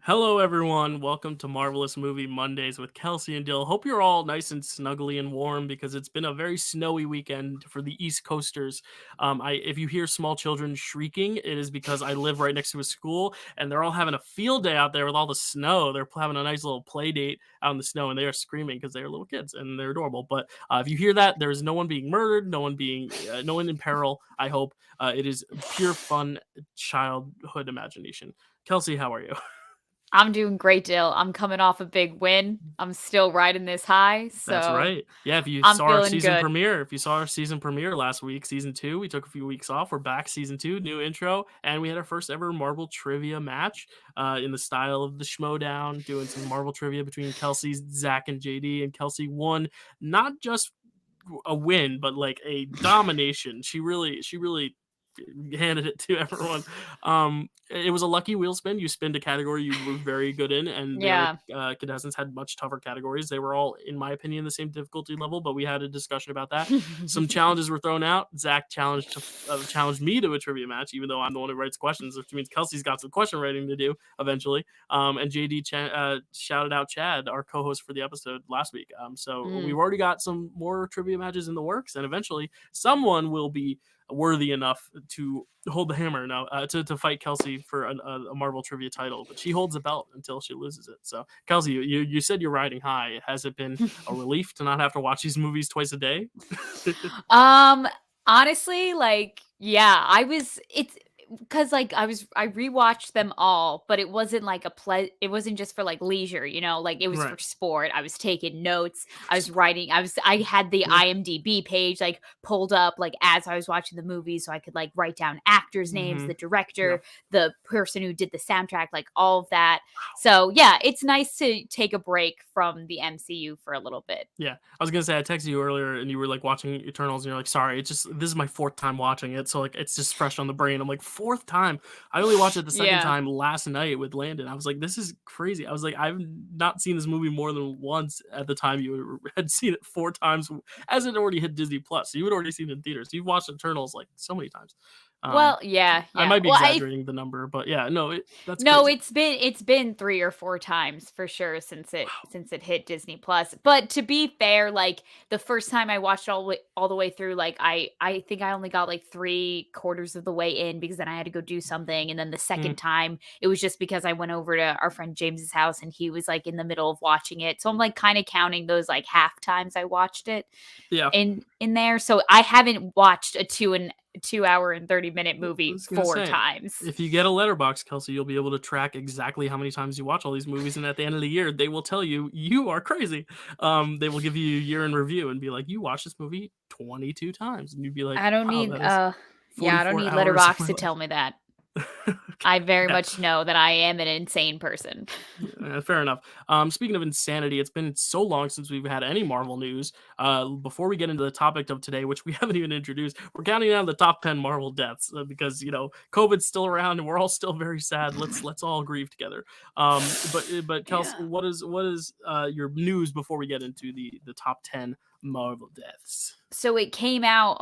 Hello, everyone. Welcome to Marvel-ous Movie Mondays with Kelsey and Dill. Hope you're all nice and snuggly and warm because it's been a very snowy weekend for the East Coasters. If you hear small children shrieking, it is because I live right next to a school and they're all having a field day out there with all the snow. They're having a nice little play date out in the snow and they are screaming because they're little kids and they're adorable. But if you hear that, there is no one being murdered, no one in peril. I hope it is pure fun childhood imagination. Kelsey, how are you? I'm doing great, Dill. I'm coming off a big win. I'm still riding this high, That's so right. Yeah, if you I'm saw our feeling season good. premiere, if you saw our season premiere last week, season 2, we took a few weeks off. We're back season 2, new intro, and we had our first ever Marvel trivia match in the style of the Schmodown, doing some Marvel trivia between Kelsey, Zach, and JD. And Kelsey won not just a win, but like a domination. She really handed it to everyone. It was a lucky wheel spin. You spinned a category you were very good in, and the other Yeah. contestants had much tougher categories. They were all, in my opinion, the same difficulty level, but we had a discussion about that. Some challenges were thrown out. Zach challenged me to a trivia match, even though I'm the one who writes questions, which means Kelsey's got some question writing to do eventually. And JD shouted out Chad, our co-host for the episode last week. So we've Mm. already got some more trivia matches in the works, and eventually someone will be worthy enough to hold the hammer now to fight Kelsey for a Marvel trivia title, but she holds the belt until she loses it. So Kelsey, you said you're riding high. Has it been a relief to not have to watch these movies twice a day? Um, honestly, yeah, it's because I rewatched them all, but it wasn't like it wasn't just for like leisure, like it was for Right. sport. I was taking notes, I was writing, I had the Yeah. IMDb page like pulled up like as I was watching the movie so I could like write down actors' names, Mm-hmm. the Yeah. director, the person who did the soundtrack, like all of that. So, yeah, it's nice to take a break from the MCU for a little bit. Yeah, I was gonna say I texted you earlier, and you were like watching Eternals, and you're like, "Sorry, it's just this is my fourth time watching it, so like it's just fresh on the brain." I'm like, "Fourth time? I only watched it the second Yeah. time last night with Landon." I was like, "This is crazy." I was like, "I've not seen this movie more than once at the time you had seen it 4 times, as it already hit Disney Plus. So you had already seen it in theaters. You've watched Eternals like so many times." Um, Well, yeah, I yeah. might be Well, I exaggerating the number, but yeah, no, that's No, crazy. it's been 3 or 4 times for sure since it hit Disney Plus. But to be fair, like, the first time I watched all the way through, like, I think I only got, like, 3 quarters of the way in because then I had to go do something, and then the Mm, second time, it was just because I went over to our friend James's house, and he was, like, in the middle of watching it. So I'm, like, kinda counting those, like, half times I watched it yeah. in there. So I haven't watched a 2 hour and 30-minute I movie was gonna 4 say, times. if you get a letterbox, Kelsey, you'll be able to track exactly how many times you watch all these movies, and at the end of the year, they will tell you you are crazy. They will give you a year in review and be like, "You watched this movie 22 times," and you'd be like, I don't "Wow, need that is yeah, I don't 44 need hours of Letterbox my to life." tell me that. Okay, I very yeah. much know that I am an insane person. Fair enough. Speaking of insanity, it's been so long since we've had any Marvel news. Before we get into the topic of today, which we haven't even introduced, we're counting down the top 10 Marvel deaths because COVID's still around and we're all still very sad. Let's all grieve together. But Kels, Yeah. what is your news before we get into the top 10 Marvel deaths? So it came out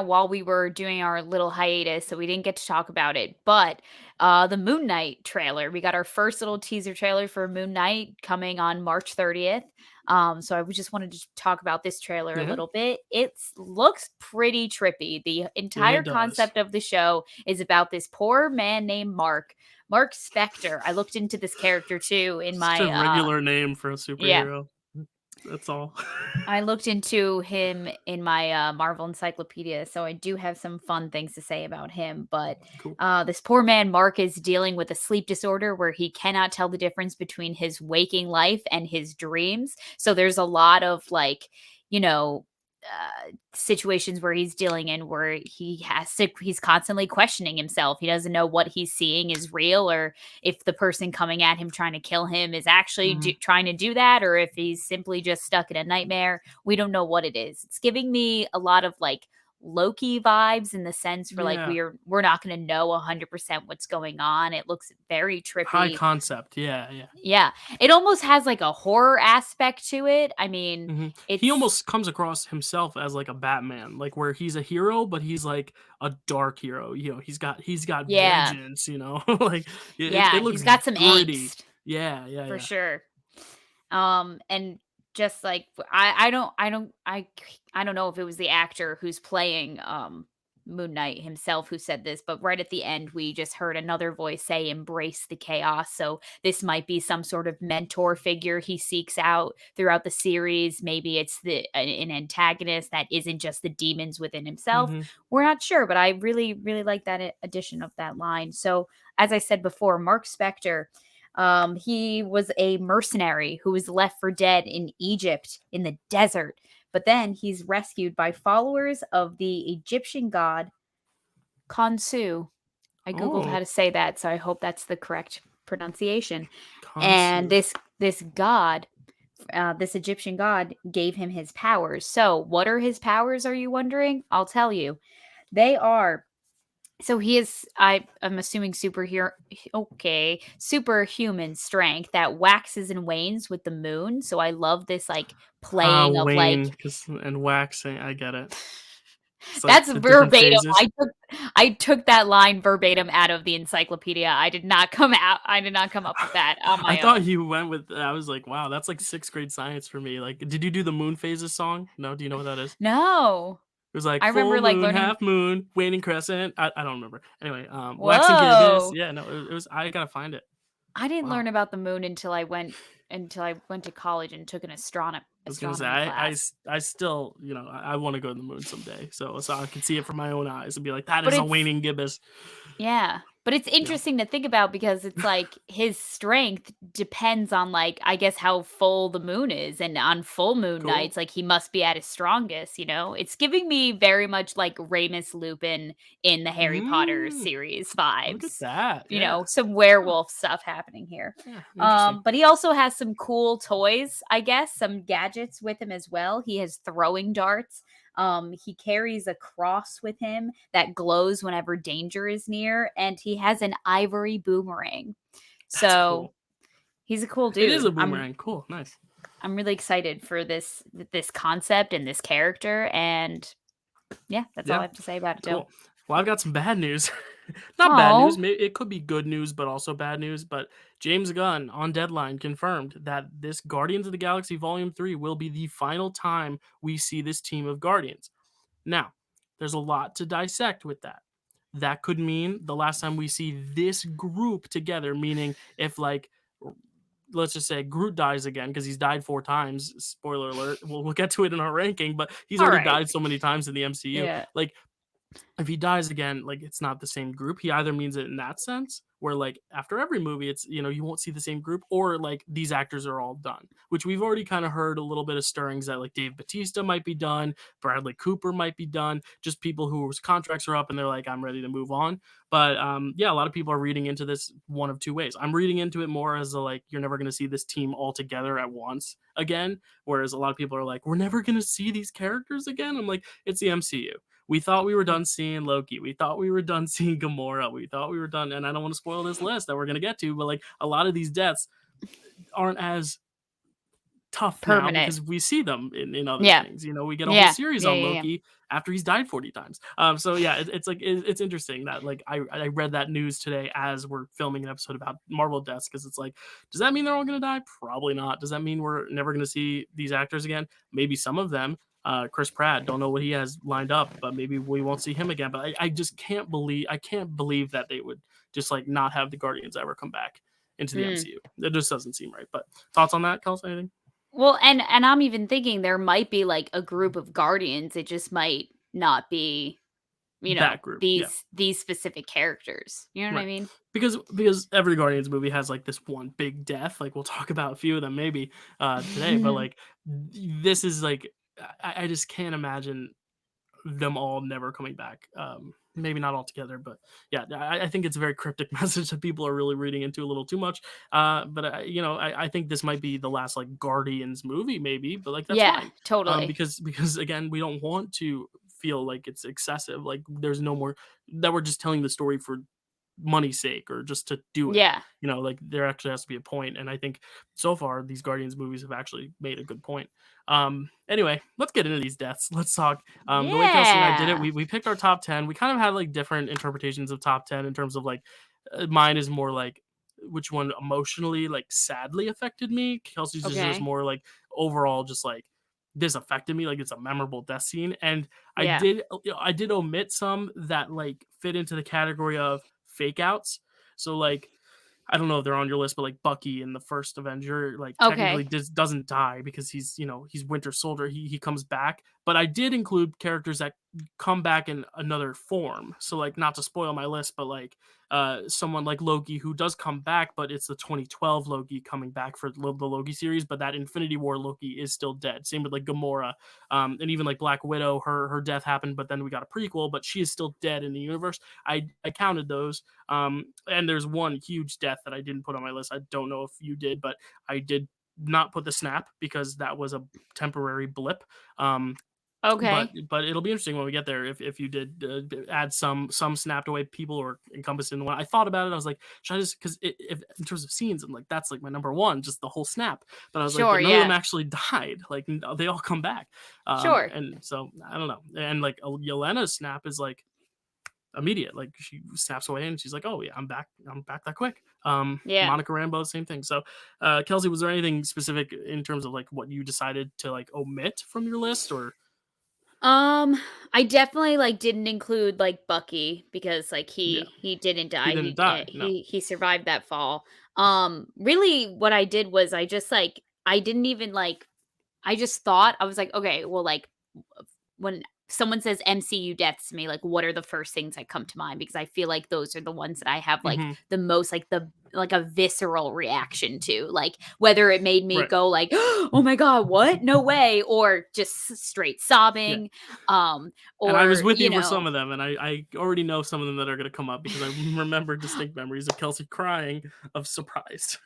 while we were doing our little hiatus, so we didn't get to talk about it. But the Moon Knight trailer, we got our first little teaser trailer for Moon Knight coming on March 30th. So I just wanted to talk about this trailer a Yeah, little bit. It looks pretty trippy. The it entire does. concept of the show is about this poor man named Mark Spector. I looked into this character too in Such a my regular name for a yeah, superhero. That's all. I looked into him in my Marvel encyclopedia, so I do have some fun things to say about him. But Cool. this poor man, Mark, is dealing with a sleep disorder where he cannot tell the difference between his waking life and his dreams. So there's a lot of you know, situations where he's dealing in where he's constantly questioning himself. He doesn't know what he's seeing is real or if the person coming at him trying to kill him is actually Mhm. trying to do that or if he's simply just stuck in a nightmare. We don't know what it is. It's giving me a lot of like Loki vibes in the sense for like Yeah. we're not going to know 100% what's going on. It looks very High trippy. concept. Yeah, yeah. Yeah. It almost has like a horror aspect to it. I mean, He it's almost comes across himself as like a Batman, like where he's a hero, but he's like a dark hero. He's got yeah. vengeance. Like it Yeah, he's looks got some gritty. angst Yeah, yeah, for yeah. sure. And just like I don't know if it was the actor who's playing Moon Knight himself who said this, but right at the end we just heard another voice say embrace the chaos. So this might be some sort of mentor figure he seeks out throughout the series. Maybe it's an antagonist that isn't just the demons within himself. hmm We're not sure, but I really really like that addition of that line. So as I said before, Mark Spector, he was a mercenary who was left for dead in Egypt in the desert, but then he's rescued by followers of the Egyptian god Khonsu. I googled how Oh, to say that, so I hope that's the correct pronunciation. And Kansu. this god, this Egyptian god, gave him his powers. So, what are his powers? Are you wondering? I'll tell you. They are so he is I'm assuming superhero okay, superhuman strength that waxes and wanes with the moon. So I love this like Ah, playing of like Wayne, and waxing. I get it. It's like that's the different verbatim. phases. I took that line verbatim out of the encyclopedia. I did not come up with that on I my thought own. you went with. I was like, wow, that's like sixth grade science for me. Like, did you do the Moon Phases song? No, do you know what that is? No. It was like I full remember like moon, learning half moon, waning crescent. I don't remember. Anyway, waxing gibbous. whoa. Yeah, no, it was. I gotta find it. I didn't Wow. learn about the moon until I went to college and took an I was gonna say, astronomy class. I still, I want to go to the moon someday, so I can see it from my own eyes and be like, that But is a it's waning gibbous. Yeah, but it's You know, interesting to think about because it's like his strength depends on like I guess how full the moon is, and on full moon cool. nights like he must be at his strongest, you know? It's giving me very much like Remus Lupin in the Harry Potter Mm, series look at vibes. that. You Yeah. know, some Huh, werewolf stuff happening here. yeah. Interesting. But he also has some cool toys, I guess, some gadgets with him as well. He has throwing darts. He carries a cross with him that glows whenever danger is near, and he has an ivory boomerang. That's So cool. he's a cool It is a dude. boomerang. Cool. Nice. I'm really excited for this concept and this character, and yeah, that's all I Yeah. have to say about it, Dill. Cool. Well, I've got some bad news. Not bad news. Oh, Maybe it could be good news, but also bad news. But James Gunn on Deadline confirmed that this Guardians of the Galaxy Volume 3 will be the final time we see this team of Guardians. Now, there's a lot to dissect with that. That could mean the last time we see this group together, meaning if, like, let's just say Groot dies again because he's died 4 times. Spoiler alert. We'll get to it in our ranking, but he's all already right. died so many times in the MCU. Yeah. Like, if he dies again, like it's not the same group. He either means it in that sense, where like after every movie, it's you won't see the same group, or like these actors are all done, which we've already kind of heard a little bit of stirrings that like Dave Batista might be done, Bradley Cooper might be done, just people whose contracts are up and they're like, I'm ready to move on. But yeah, a lot of people are reading into this one of two ways. I'm reading into it more as a like you're never going to see this team all together at once again, whereas a lot of people are like, we're never going to see these characters again. I'm like, it's the MCU. We thought we were done seeing Loki. We thought we were done seeing Gamora. We thought we were done, and I don't want to spoil this list that we're gonna get to, but like a lot of these deaths aren't as tough now Permanent. because we see them in other Yeah. things. We get a whole Yeah. series Yeah. on Yeah. Yeah. Loki after he's died 40 times. So yeah, it's like it's interesting that like I read that news today as we're filming an episode about Marvel deaths because it's like, does that mean they're all gonna die? Probably not. Does that mean we're never gonna see these actors again? Maybe some of them. Chris Pratt, don't know what he has lined up, but maybe we won't see him again. But I just can't believe that they would just like not have the Guardians ever come back into the Mm. MCU. It just doesn't seem right. But thoughts on that, Kelsey? Anything? Well, and I'm even thinking there might be like a group of guardians. It just might not be, That group, yeah. these specific characters. You know what I Right. mean? Because every Guardians movie has like this one big death. Like we'll talk about a few of them maybe today, but like this is like I just can't imagine them all never coming back. Maybe not all together, but yeah, I think it's a very cryptic message that people are really reading into a little too much. But I think this might be the last like Guardians movie, maybe, but like that's Yeah, fine. totally. Because again, we don't want to feel like it's excessive. Like there's no more that we're just telling the story for money's sake or just to do it. Yeah. Like there actually has to be a point. And I think so far these Guardians movies have actually made a good point. Anyway, let's get into these deaths. Let's talk. The way Kelsey and I did it, Yeah. we picked our top 10. We kind of had like different interpretations of top 10 in terms of like mine is more like which one emotionally like sadly affected me. Kelsey's is just Okay. more like overall just like this affected me, like it's a memorable death scene. And Yeah. I did omit some that like fit into the category of fake outs. So like I don't know if they're on your list, but like Bucky in the first Avenger, like technically Okay. doesn't die because he's he's Winter Soldier. He comes back, but I did include characters that come back in another form. So like not to spoil my list, but like someone like Loki who does come back, but it's the 2012 Loki coming back for the Loki series, but that Infinity War Loki is still dead. Same with like Gamora, and even like Black Widow, her death happened, but then we got a prequel, but she is still dead in the universe. I counted those. And there's one huge death that I didn't put on my list. I don't know if you did, but I did not put the snap because that was a temporary blip. Um, but Okay. it'll be interesting when we get there if you did add some snapped away people or encompassed in the one. I thought about it. I was like, should I just because if in terms of scenes, I'm like that's like my number one, just the whole snap. But I was like, Sure. but none of them Yeah. actually died. Like they all come back. Sure. And so I don't know. And like Yelena's snap is like immediate. Like she snaps away and she's like, "Oh yeah, I'm back. I'm back that quick." Yeah. Monica Rambeau, same thing. So, Kelsey, was there anything specific in terms of like what you decided to like omit from your list, or Um, I definitely, like, didn't include, like, Bucky because, like, yeah, he didn't he die, didn't die? No. he survived that fall. Really what I did was I just, like I didn't even, like I just thought I was like, "Okay, well, like, when someone says MCU deaths to me, like, what are the first things that come to mind?" Because I feel like those are the ones that I have, like, Hmm. the most, like, a visceral reaction to, like, whether it made me Right. go, like, "Oh my god, what? No way," or just straight Yeah. sobbing, And I was or, with you for some of them, and I already know some of them that are going to come up because I remember distinct memories of Kelsey crying of surprise.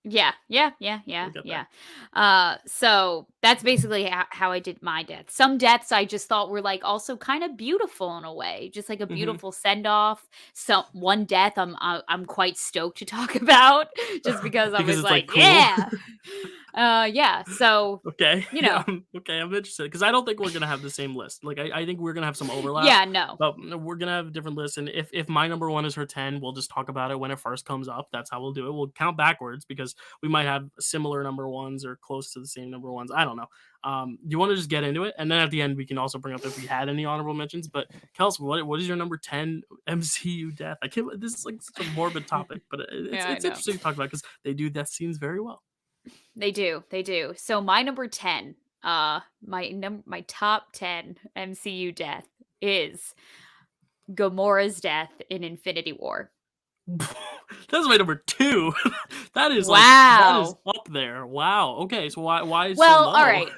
Yeah, yeah, yeah, yeah, We'll get yeah. there. So that's basically how I did my death. Some deaths I just thought were like also kind of beautiful in a way, just like a Hmm. beautiful send off. So one death I'm quite stoked to talk about, just because I Because was it's like like, cool. yeah, yeah. So Okay. you know, Okay, I'm interested because I don't think we're gonna have the same list. Like, I think we're gonna have some overlap, yeah, no, but we're gonna have different lists. And if my number one is her 10, we'll just talk about it when it first comes up. That's how we'll do it. We'll count backwards because we might have similar number ones or close to the same number ones. I don't know. Do you want to just get into it, and then at the end we can also bring up if we had any honorable mentions. But Kels, what is your number 10 MCU death? I can't. This is like such a morbid topic, but yeah, I it's know. interesting to talk about because they do death scenes very well. They do, they do. So my number 10, my top 10 MCU death is Gamora's death in Infinity War. That's my number 2. That is Wow. up there. Wow. Okay, so why is so Well, low? alright.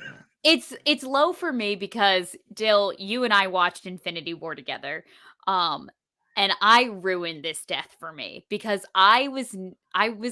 It's low for me because, Dill, you and I watched Infinity War together, um, and I ruined this death for me because I was,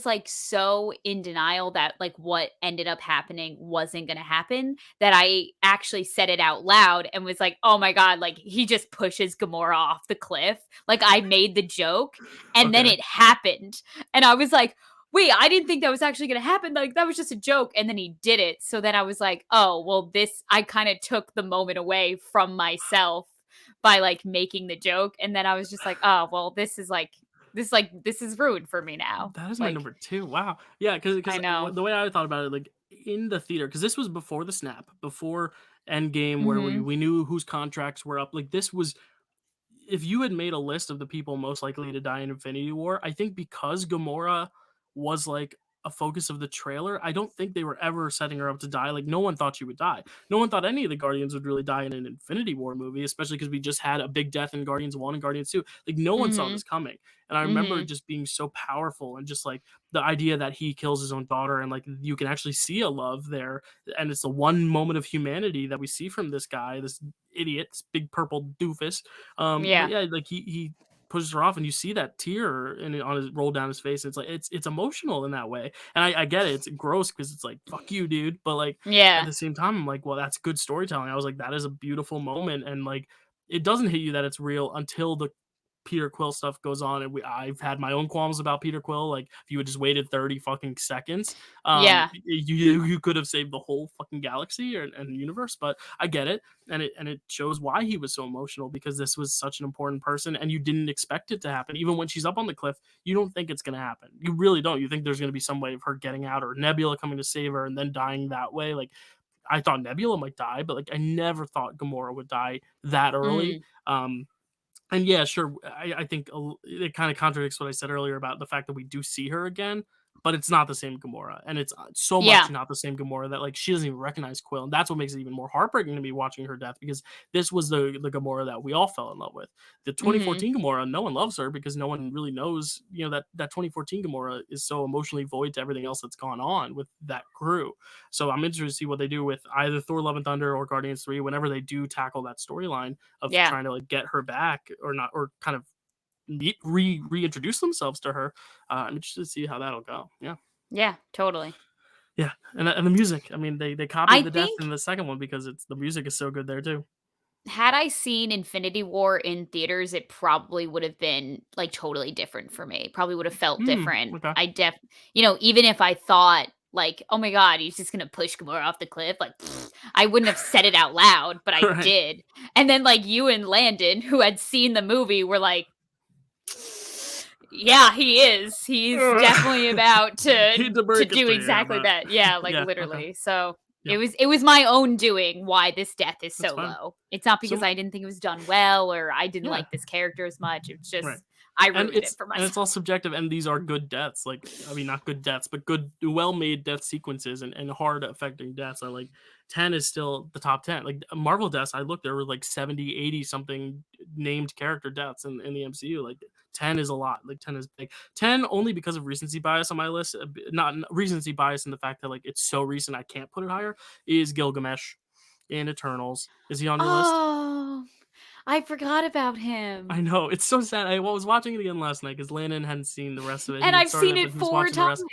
like, so in denial that, like, what ended up happening wasn't gonna happen that I actually said it out loud and was like, "Oh my god, like, he just pushes Gamora off the cliff." Like, I made the joke, and then Okay. it happened, and I was like, wait, I didn't think that was actually gonna happen. Like, that was just a joke. And then he did it. So then I was like, oh, well, I kind of took the moment away from myself by like making the joke. And then I was just like, oh, well, this is ruined for me now. That is my Like, number 2. Wow. Yeah, because I know. the way I thought about it, like in the theater, because this was before the snap, before Endgame, where Hmm. we knew whose contracts were up. Like this was if you had made a list of the people most likely to die in Infinity War, I think because Gamora was like a focus of the trailer, I don't think they were ever setting her up to die. Like no one thought she would die. No one thought any of the Guardians would really die in an Infinity War movie, especially because we just had a big death in Guardians 1 and Guardians 2. Like no one saw Hmm. this coming. And I remember it Hmm. just being so powerful and just like the idea that he kills his own daughter and like you can actually see a love there. And it's the one moment of humanity that we see from this guy, this idiot, this big purple doofus. But Yeah. yeah, like he pushes her off, and you see that tear and on his roll down his face. It's like it's emotional in that way, and I get it. It's gross because it's like fuck you, dude. But like at Yeah. the same time, I'm like, well, that's good storytelling. I was like, that is a beautiful moment, and like it doesn't hit you that it's real until the Peter Quill stuff goes on, and I've had my own qualms about Peter Quill. Like, if you had just waited 30 fucking seconds, Yeah. you could have saved the whole fucking galaxy and universe. But I get it, and it shows why he was so emotional, because this was such an important person, and you didn't expect it to happen. Even when she's up on the cliff, you don't think it's gonna happen. You really don't. You think there's gonna be some way of her getting out, or Nebula coming to save her, and then dying that way. Like, I thought Nebula might die, but like I never thought Gamora would die that early. Mm. And yeah, sure. I think it kind of contradicts what I said earlier about the fact that we do see her again, but it's not the same Gamora, and it's so much Yeah. not the same Gamora that like she doesn't even recognize Quill, and that's what makes it even more heartbreaking to me watching her death, because this was the Gamora that we all fell in love with. The Mhm. 2014 Gamora, no one loves her because no one really knows, that 2014 Gamora is so emotionally void to everything else that's gone on with that crew. So I'm interested to see what they do with either Thor: Love and Thunder or Guardians 3 whenever they do tackle that storyline of Yeah. trying to like get her back or not, or kind of reintroduce themselves to her. I'm interested to see how that'll go. Yeah, Yeah, totally. yeah, and the music. I mean, they I copied the death in think the second one because it's the music is so good there too. had I seen Infinity War in theaters, it probably would have been, like, totally different for me. Probably would have felt Hmm. different. Okay. Even if I thought, like, "Oh my god, he's just gonna push Gamora off the cliff," like, I wouldn't have said it out loud, but I Right. did. And then, like, you and Landon, who had seen the movie, were like, "Yeah, he is. He's definitely about Hate to to break it do to you, exactly but that." Yeah, like, yeah. Okay. literally. So, Yeah, it was my own doing why this death is that's so fine. low. It's not because So I didn't think it was done well or I didn't yeah, like this character as much. It's right. just I And ruined it it's for and it's all myself. subjective, and these are good deaths. Like, I mean, not good deaths, but good, well-made death sequences and hard affecting deaths. I like 10 is still the top 10. Like Marvel deaths, I looked, there were like 70, 80 something named character deaths in the MCU. Like 10 is a lot. Like 10 is big. 10 only because of recency bias on my list. Not recency bias in the fact that like it's so recent I can't put it higher. Is Gilgamesh in Eternals? Is he on your list? Oh, I forgot about I him. know, it's so sad. I was watching it again last night because Landon hadn't seen the rest of it. And He had I've started seen it, it but he was 4 watching the rest.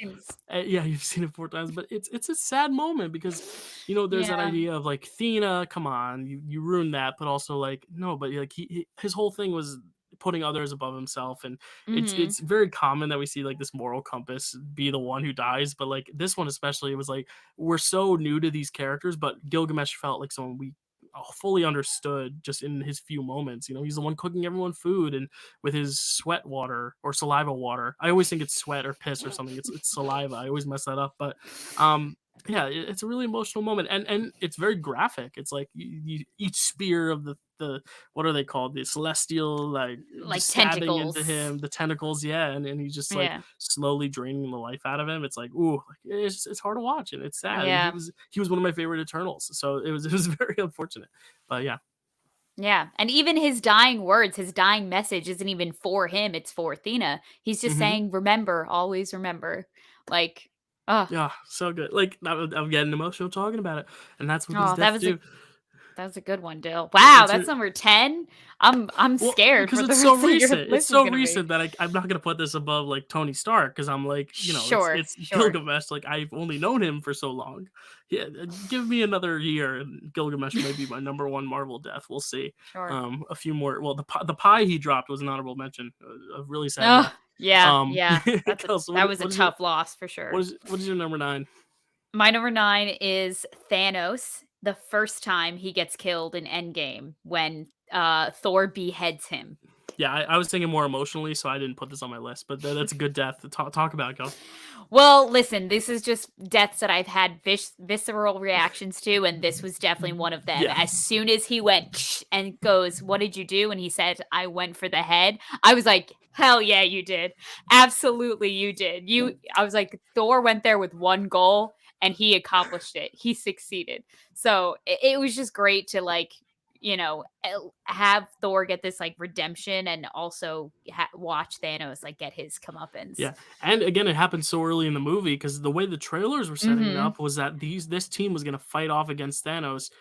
times. Yeah, you've seen it 4 times, but it's a sad moment because, there's that Yeah. idea of, like, Thena, come on, you ruined that, but also, like, no, but, like, his whole thing was putting others above himself, and Mhm. it's very common that we see, like, this moral compass be the one who dies, but, like, this one especially, it was like, we're so new to these characters, but Gilgamesh felt like someone we fully understood just in his few moments. He's the one cooking everyone food, and with his sweat water or saliva water. I always think it's sweat or piss or something. It's saliva. I always mess that up. But yeah, it's a really emotional moment, and it's very graphic. It's like each spear of the what are they called? The celestial, like, Like just stabbing into tentacles. him, the tentacles, yeah, and he's just like Yeah. slowly draining the life out of him. It's like, ooh, like, it's hard to watch, and it's sad. And he Yeah. was he was one of my favorite Eternals, so it was very unfortunate. But yeah. Yeah, and even his dying words, his dying message isn't even for him, it's for Athena. He's just Hmm. saying, "Remember, always remember." Like, oh, Yeah, so good. Like, I'm getting emotional talking about it, and that's what these oh, deaths do. that was a good one, Dill. Wow, It's that's a number 10? I'm Well, scared because for the it's so rest of your recent. It's list is so gonna be. recent that I'm not gonna put this above, like, Tony Stark, because I'm like, Sure, it's sure, Gilgamesh. Like, I've only known him for so long. Yeah, give me another year, and Gilgamesh may be my number one Marvel death. We'll see. sure. A few more. Well, the pie he dropped was an honorable mention. A really sad Oh, death. yeah, yeah, Kelsey, that was a tough loss for sure. what is your number 9? My number 9 is Thanos, the first time he gets killed in Endgame when, Thor beheads him. Yeah, I was thinking more emotionally, so I didn't put this on my list, but that's a good death to talk about, Kelsey. Well, listen, this is just deaths that I've had visceral reactions to, and this was definitely one of them. Yeah. As soon as he went and goes, "What did you do?" and he said, "I went for the head," I was like, "Hell yeah, you did! Absolutely, you did." I was like, Thor went there with one goal, and he accomplished it. He succeeded. So it was just great to have Thor get this like redemption, and also watch Thanos like get his comeuppance. Yeah, and again, it happened so early in the movie because the way the trailers were setting it Hmm. up was that this team was gonna fight off against Thanos,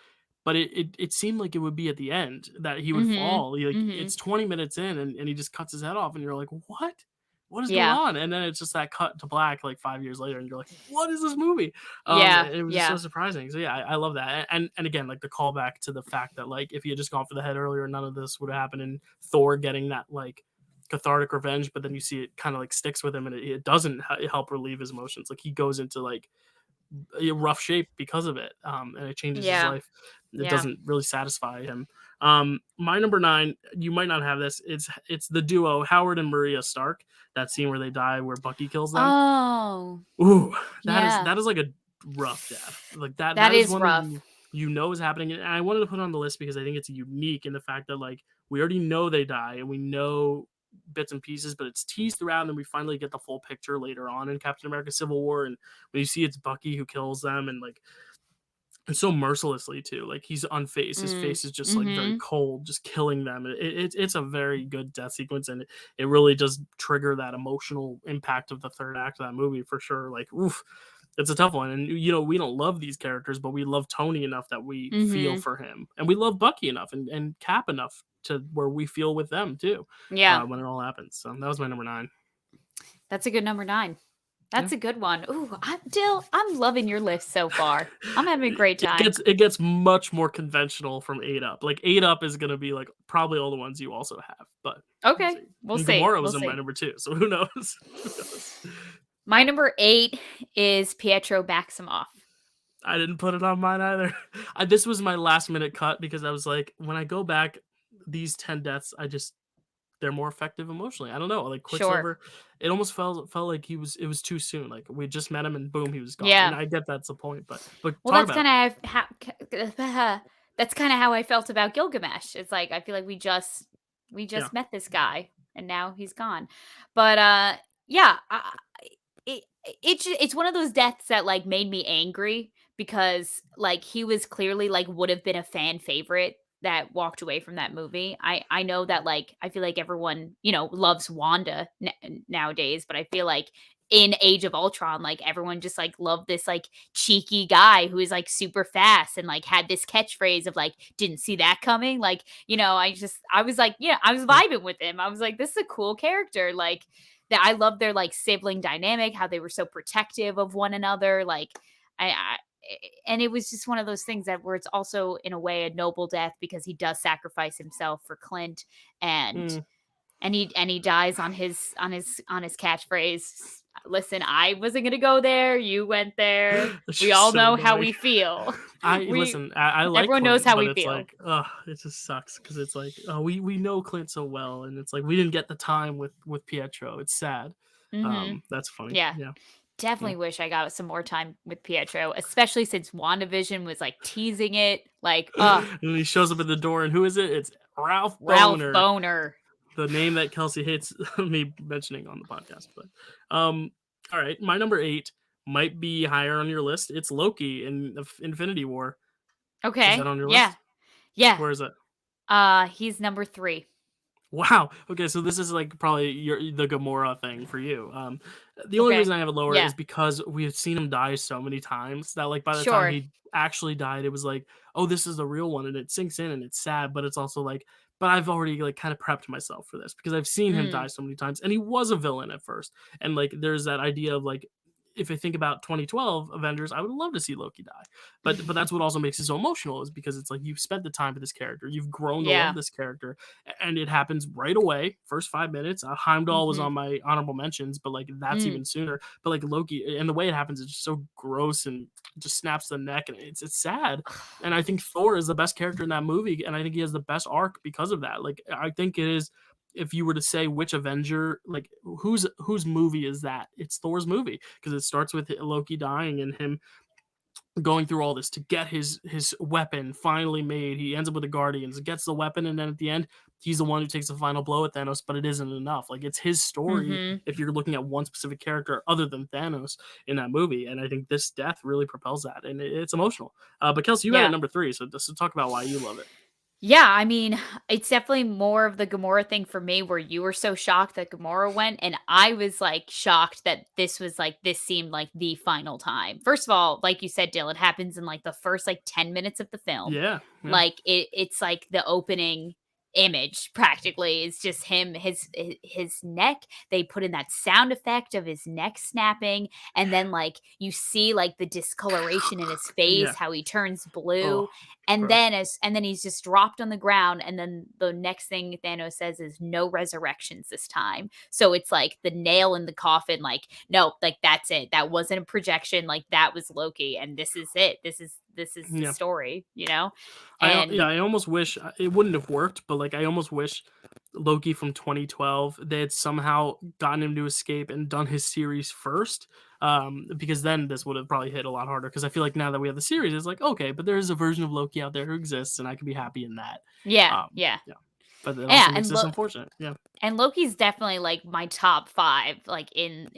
but it seemed like it would be at the end that he would Mhm. fall. Like, Mhm. it's 20 minutes in, and he just cuts his head off, and you're like, "What? what is going Yeah. on? And then it's just that cut to black like 5 years later, and you're like, what is this movie? Yeah. It was just so Yeah. surprising. So yeah, I love that. And again, like the callback to the fact that like if he had just gone for the head earlier, none of this would have happened. And Thor getting that like cathartic revenge, but then you see it kind of like sticks with him, and it doesn't help relieve his emotions. Like he goes into like a rough shape because of it, and it changes his Yeah. life. It Yeah. doesn't really satisfy him. My number 9, you might not have this. It's the duo Howard and Maria Stark. That scene where they die, where Bucky kills them. Oh, Ooh, yeah. that is like a rough death. Like that That that is is one that rough. you know is happening. And I wanted to put it on the list because I think it's unique in the fact that like we already know they die and we know bits and pieces, but it's teased throughout, and then we finally get the full picture later on in Captain America Civil War. And when you see it's Bucky who kills them, and like and so mercilessly too. Like he's unfazed. His Mm. face is just like very Mhm. cold, just killing them. It's a very good death sequence, and it really does trigger that emotional impact of the third act of that movie for sure. Like, oof, it's a tough one. And you know, we don't love these characters, but we love Tony enough that we feel Mhm. for him, and we love Bucky enough and Cap enough to where we feel with them too Yeah. when it all happens. So that was my number 9. That's a good number 9. Yeah. That's a good one. Ooh, I'm loving your list so far. I'm having a great It time. gets much more conventional from 8 Up. Like 8 Up is gonna be like probably all the ones you also have, but we'll Okay. see. We'll And see. Gamora We'll was in my see. number 2, so who knows? Who knows? My number 8 is Pietro Maximoff. I didn't put it on mine either. This was my last minute cut because I was like, when I go back, these 10 deaths, they're more effective emotionally. I don't know. Like Sure. Quicksilver, it almost felt like it was too soon. Like we just met him and boom, he was gone. And Yeah. I get that's the point, but Well, talk that's about it. kind of how that's kind of how I felt about Gilgamesh. It's like I feel like we Yeah. just met this guy and now he's gone. But yeah, it it's one of those deaths that like made me angry because like he was clearly like would have been a fan favorite that walked away from that movie. I know that like I feel like everyone, loves Wanda nowadays, but I feel like in Age of Ultron, like everyone just like loved this like cheeky guy who is like super fast and like had this catchphrase of like didn't see that coming. Like, I was like, yeah, I was Yeah. vibing with him. I was like, this is a cool character. Like that I love their like sibling dynamic, how they were so protective of one another. Like I and it was just one of those things that where it's also in a way a noble death because he does sacrifice himself for Clint and Mm. he dies on his catchphrase. Listen, I wasn't gonna go there. You went there. It's We just all so know how annoying. we feel. we I like Everyone knows Clint, how but we it's feel. like, ugh, it just sucks because it's like, oh, we know Clint so well, and it's like we didn't get the time with Pietro. It's sad. Hmm. That's funny. Yeah. Yeah, yeah. Definitely wish I got some more time with Pietro, especially since WandaVision was like teasing it. Like, And he shows up at the door, and who is it? It's Ralph Ralph Boner, Boner. the name that Kelsey hates me mentioning on the podcast. But all right, my number 8 might be higher on your list. It's Loki in Infinity War. Is that Okay. on your Yeah. list? Yeah. Where is it? He's number 3. Wow. Okay, so this is like probably the Gamora thing for you. The only Okay. reason I have it lower Yeah. is because we have seen him die so many times that like by the time Sure. he actually died, it was like, oh, this is the real one, and it sinks in and it's sad, but it's also like, but I've already like kind of prepped myself for this because I've seen him die Mm. so many times, and he was a villain at first, and like there's that idea of like. If I think about 2012 Avengers, I would love to see Loki die, but that's what also makes it so emotional is because it's like you've spent the time with this character, you've grown to love Yeah. this character, and it happens right away. First 5 minutes. Heimdall was Mhm. on my honorable mentions, but like that's Mm. even sooner. But like Loki, and the way it happens is just so gross and just snaps the neck, and it's sad. And I think Thor is the best character in that movie, and I think he has the best arc because of that. Like I think it is. If you were to say which Avenger, like whose movie is that? It's Thor's movie because it starts with Loki dying and him going through all this to get his weapon finally made. He ends up with the Guardians, gets the weapon, and then at the end, he's the one who takes the final blow at Thanos. But it isn't enough. Like it's his story. Mhm. If you're looking at one specific character other than Thanos in that movie, and I think this death really propels that, and it's emotional. But Kelsey, you had it Yeah. number 3, so just to talk about why you love it. Yeah, I mean, it's definitely more of the Gamora thing for me where you were so shocked that Gamora went and I was like shocked that this seemed like the final time. First of all, like you said, Dylan, it happens in like the first like 10 minutes of the film. Yeah, yeah. Like it's like the opening image practically. It's just him, his neck. They put in that sound effect of his neck snapping, and then like you see like the discoloration in his face, Yeah. how he turns Oh, blue, and gross. then he's just dropped on the ground, and then the next thing Thanos says is no resurrections this time. So it's like the nail in the coffin, like, no, like that's it. That wasn't a projection, like that was Loki, and this is it. This is the Yeah. story, you know? And I almost wish it wouldn't have worked, but like I almost wish Loki from 2012 they had somehow gotten him to escape and done his series first, because then this would have probably hit a lot harder. Because I feel like now that we have the series, it's like okay, but there is a version of Loki out there who exists, and I can be happy in that. yeah, Um, yeah. yeah, but it Yeah, also makes and this unfortunate. Yeah. Loki's definitely like my top 5 like in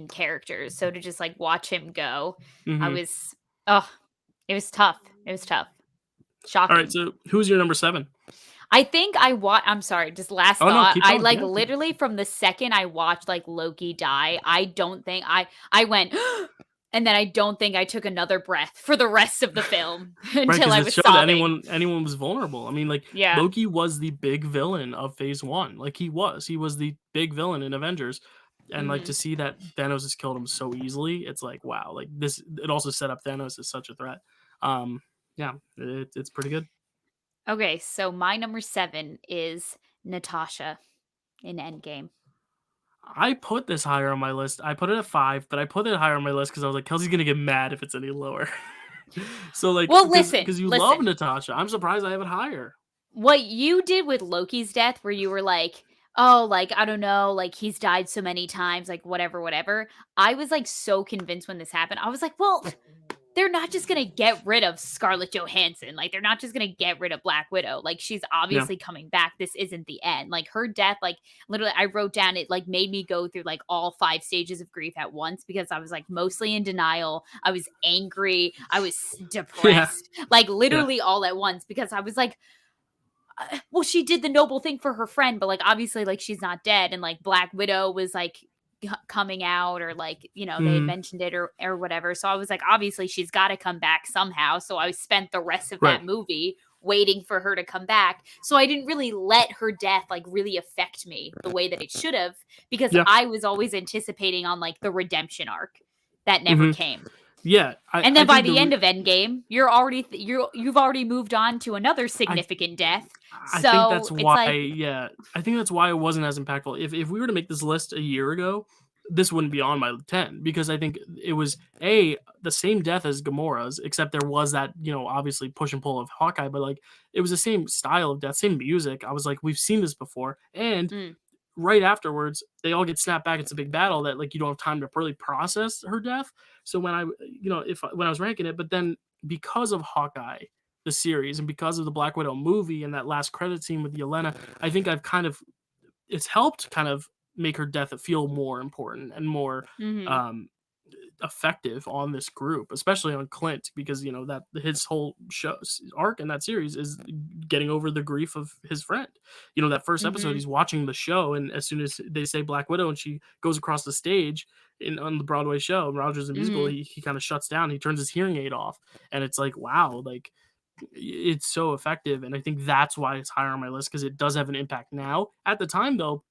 characters. So to just like watch him go, I Hmm. was oh, it was tough. It was tough. All right. Shocking. So who's your number 7? I think I'm sorry, just last Oh no, thought. keep I going. like Yeah. literally from the second I watched like Loki die, I don't think I went and then I don't think I took another breath for the rest of the film Right, until because I it was showed sobbing. anyone was vulnerable. I mean, like Yeah. Loki was the big villain of Phase One. Like he was the big villain in Avengers, and like to Mhm. see that Thanos has killed him so easily, it's like wow. Like this, it also set up Thanos as such a threat. Um, yeah, it's pretty good. Okay, so my number 7 is Natasha in Endgame. I put this higher on my list. I put it at 5, but I put it higher on my list because I was like, Kelsey's gonna get mad if it's any lower. So like, Well, because you love listen. Natasha, I'm surprised I have it higher. What you did with Loki's death where you were like, "Oh, like, I don't know, like, he's died so many times, like, whatever, whatever." I was, like, so convinced when this happened. I was like, "Well, they're not just gonna get rid of Scarlett Johansson. Like, they're not just gonna get rid of Black Widow. Like, she's Yeah, obviously coming back. This isn't the end." Like, her death, like, literally, I wrote down it, like, made me go through, like, all 5 stages of grief at once because I was, like, mostly in denial. I was angry. I was yeah, depressed, like, yeah. literally all at once because I was like, well, she did the noble thing for her friend, but like obviously, like she's not dead, and like Black Widow was like coming out, or like they had Mhm. mentioned it or whatever. So I was like, obviously, she's got to come back somehow. So I spent the rest of Right. that movie waiting for her to come back. So I didn't really let her death like really affect me the way that it should have because Yeah. I was always anticipating on like the redemption arc that never Mhm. came. Yeah, And I then by think the end of Endgame, you've already moved on to another I significant death. I think that's So it's why like, yeah, I think that's why it wasn't as impactful. If we were to make this list a year ago, this wouldn't be on my 10 because I think it was the same death as Gamora's, except there was that, obviously push and pull of Hawkeye, but like it was the same style of death, same music. I was like, we've seen this before. And mm, right afterwards, they all get snapped back. It's a big battle that like you don't have time to really process her death. So when if when I was ranking it, but then because of Hawkeye, the series, and because of the Black Widow movie and that last credit scene with Yelena, I think I've kind of it's helped kind of make her death feel more important and more mhm, um effective on this group, especially on Clint, because that his whole show arc in that series is getting over the grief of his friend. That first episode, mhm, he's watching the show, and as soon as they say Black Widow and she goes across the stage on the Broadway show, Rogers the Musical, mhm, he kind of shuts down. He turns his hearing aid off, and it's like wow, like it's so effective, and I think that's why it's higher on my list because it does have an impact now. At the time, though,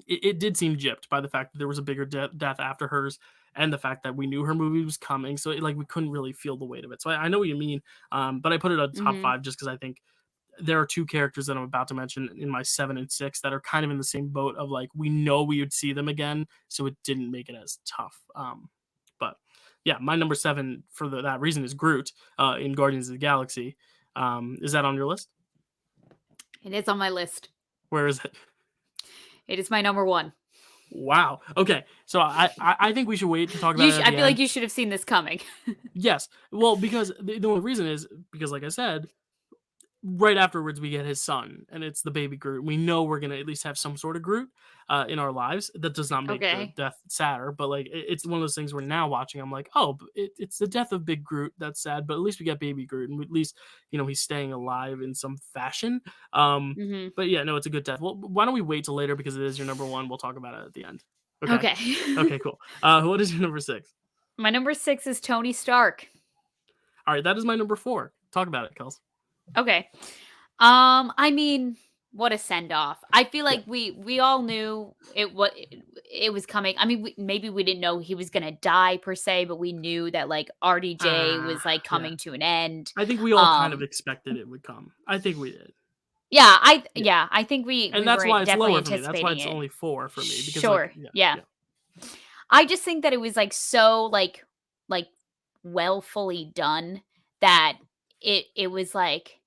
it did seem gypped by the fact that there was a bigger death after hers and the fact that we knew her movie was coming. So like we couldn't really feel the weight of it. So I know what you mean. But I put it at top mhm, 5 just because I think there are two characters that I'm about to mention in my 7 and 6 that are kind of in the same boat of like we know we would see them again, so it didn't make it as tough. But yeah, my number 7 for that reason is Groot in Guardians of the Galaxy. Is that on your list? it is on my list. Where is it? It is my number 1. Wow. Okay. So I think we should wait to talk about it at I the feel like end. you should have seen this coming. Yes. Well, because the only reason is because, like I said, right afterwards we get his son, and it's the baby Groot. We know we're gonna at least have some sort of Groot in our lives. That does not make the Okay. death sadder, but like it's one of those things where now watching, I'm like, oh, it's the death of Big Groot that's sad, but at least we got baby Groot, and at least he's staying alive in some fashion. Um, Mhm. but yeah, no, it's a good death. Well, why don't we wait till later because it is your number 1. We'll talk about it at the end. Okay. Okay. Okay. Cool. What is your number 6? My number 6 is Tony Stark. All right, that is my number 4. Talk about it, Kels. Okay. I mean, what a send off. I feel Yeah. like we all knew it was coming. I mean, maybe we didn't know he was gonna die per se, but we knew that like RDJ was like Yeah. coming to an end. I think we all kind of Um, expected it would come. I think we did. Yeah. yeah, I think we And that's were why it's definitely lower for me. That's why anticipating it's it. only 4 for me because, like, Sure. yeah, Yeah. yeah. I just think that it was like so like well fully done that it was like,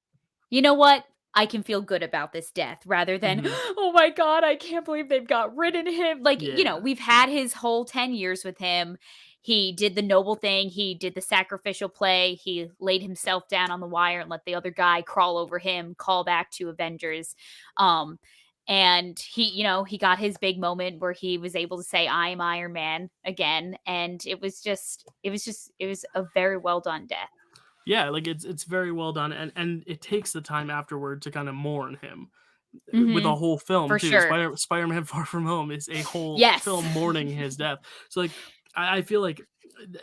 you know what? I can feel good about this death rather than, Mhm. oh my God, I can't believe they've got rid of him. Like, Yeah, we've yeah. had his whole 10 years with him. He did the noble thing. He did the sacrificial play. He laid himself down on the wire and let the other guy crawl over him, call back to Avengers. Um, and he got his big moment where he was able to say, I am Iron Man again. And it was a very well done death. Yeah, like, it's very well done, and it takes the time afterward to kinda mourn him, with a Hmm. whole film For too. sure. Spider-Man: Far From Home is a whole Yes. film mourning his death. So, like, I feel like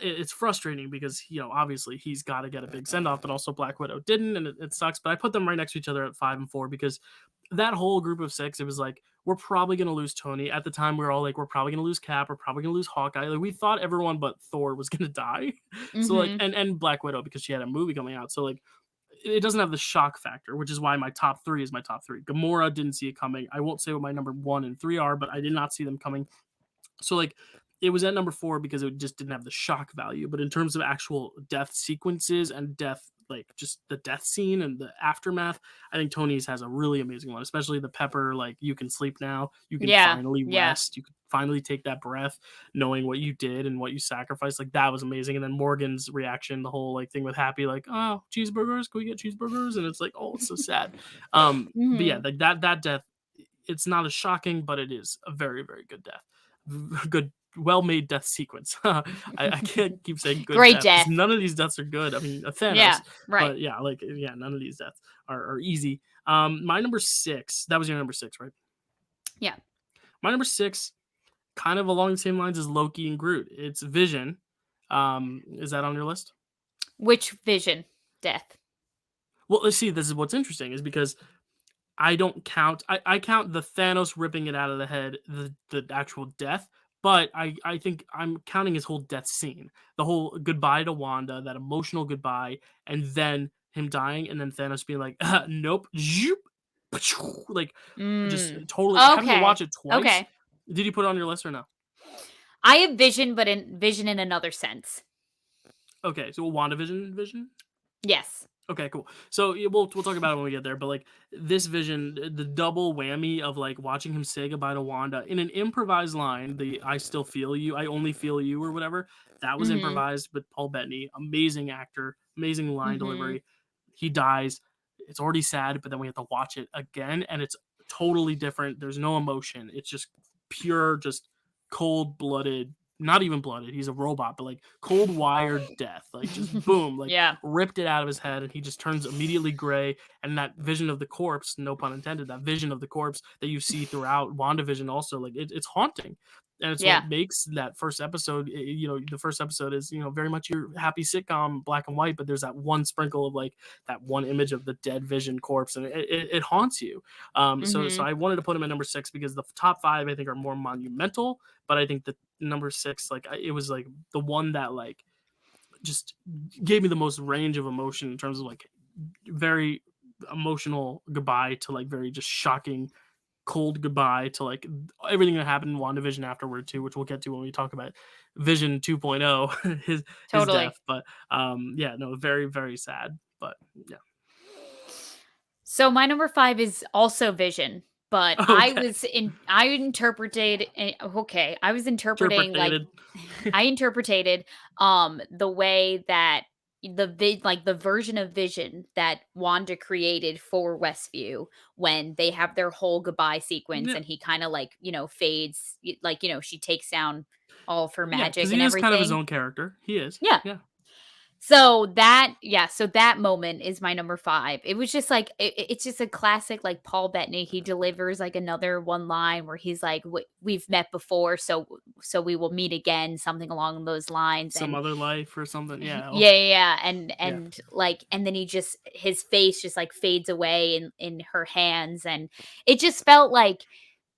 it's frustrating because, obviously he's gotta get a big send off, but also Black Widow didn't, and it sucks, but I put them right next to each other at 5 and 4 because that whole group of 6, it was like, we're probably gonna lose Tony. At the time, we were all like, we're probably gonna lose Cap, we're probably gonna lose Hawkeye. Like, we thought everyone but Thor was gonna die. So, like, Hmm. and Black Widow because she had a movie coming out. So, like, it doesn't have the shock factor, which is why my top 3 is my top 3. Gamora didn't see it coming. I won't say what my number 1 and 3 are, but I did not see them coming. So, like, it was at number 4 because it just didn't have the shock value. But in terms of actual death sequences and death, like just the death scene and the aftermath, I think Tony's has a really amazing one, especially the Pepper, like, you can sleep now, you can Yeah. finally Yeah. rest, you can finally take that breath, knowing what you did and what you sacrificed. Like, that was amazing. And then Morgan's reaction, the whole like thing with Happy, like, oh, cheeseburgers, can we get cheeseburgers? And it's like, oh, it's so sad. But yeah, Mhm. like that death, it's not as shocking, but it is a very, very good death. Good, well-made death sequence. I can't keep saying good Great death because death. none of these deaths are good. I mean, Thanos, Yeah, right. but yeah, like, yeah, none of these deaths are easy. My number 6, that was your number 6, right? Yeah. My number 6, kind of along the same lines as Loki and Groot. It's Vision. Is that on your list? Which Vision death? Well, let's see. This is what's interesting is because I don't count. I count the Thanos ripping it out of the head, the actual death, but I think I'm counting his whole death scene, the whole goodbye to Wanda, that emotional goodbye, and then him dying, and then Thanos being like, "Nope," zoop, like, just Mm. totally having to watch Okay. it twice. Okay. Did you put it on your list or no? I have Vision, but in Vision in another sense. Okay, so WandaVision, Vision. Yes. Okay, cool. So yeah, we'll talk about it when we get there. But like this vision, the double whammy of like watching him say goodbye to Wanda in an improvised line, the "I still feel you, I only feel you" or whatever, that was Mhm. improvised with Paul Bettany. Amazing actor, amazing line Mhm. delivery. He dies. It's already sad, but then we have to watch it again, and it's totally different. There's no emotion. It's just pure, just cold blooded. Not even blooded. He's a robot, but like cold wired death. Like just boom, like Yeah. ripped it out of his head, and he just turns immediately gray. And that vision of the corpse, no pun intended, that vision of the corpse that you see throughout WandaVision also, like it's haunting. And it's what Yeah. makes that first episode, the first episode is, very much your happy sitcom, black and white, but there's that one sprinkle of like that one image of the dead vision corpse, and it haunts you. So Mhm. I wanted to put him at number 6 because the top 5 I think are more monumental, but I think the number 6, like, it was like the one that like just gave me the most range of emotion in terms of like very emotional goodbye to like very just shocking cold goodbye to like everything that happened in WandaVision afterward too, which we'll get to when we talk about Vision 2.0, his death. Totally. But yeah, no, very, very sad. But yeah. So my number 5 is also Vision, but Okay. I interpreted okay, I was interpreting like Interpreted. I interpreted the way that like the version of Vision that Wanda created for Westview when they have their whole goodbye sequence Yeah. and he kind of like, fades like, she takes down all of her Yeah, because magic he and is kind of his everything. own character. He is. Yeah. Yeah. So that moment is my number 5. It was just like it's just a classic, like, Paul Bettany. He delivers, like, another one line where he's like, We've met before, so we will meet again," something along those lines, Some and other life or something. Yeah. Oh, yeah, yeah, yeah, and yeah. like, and then his face just, like, fades away in her hands, and it just felt like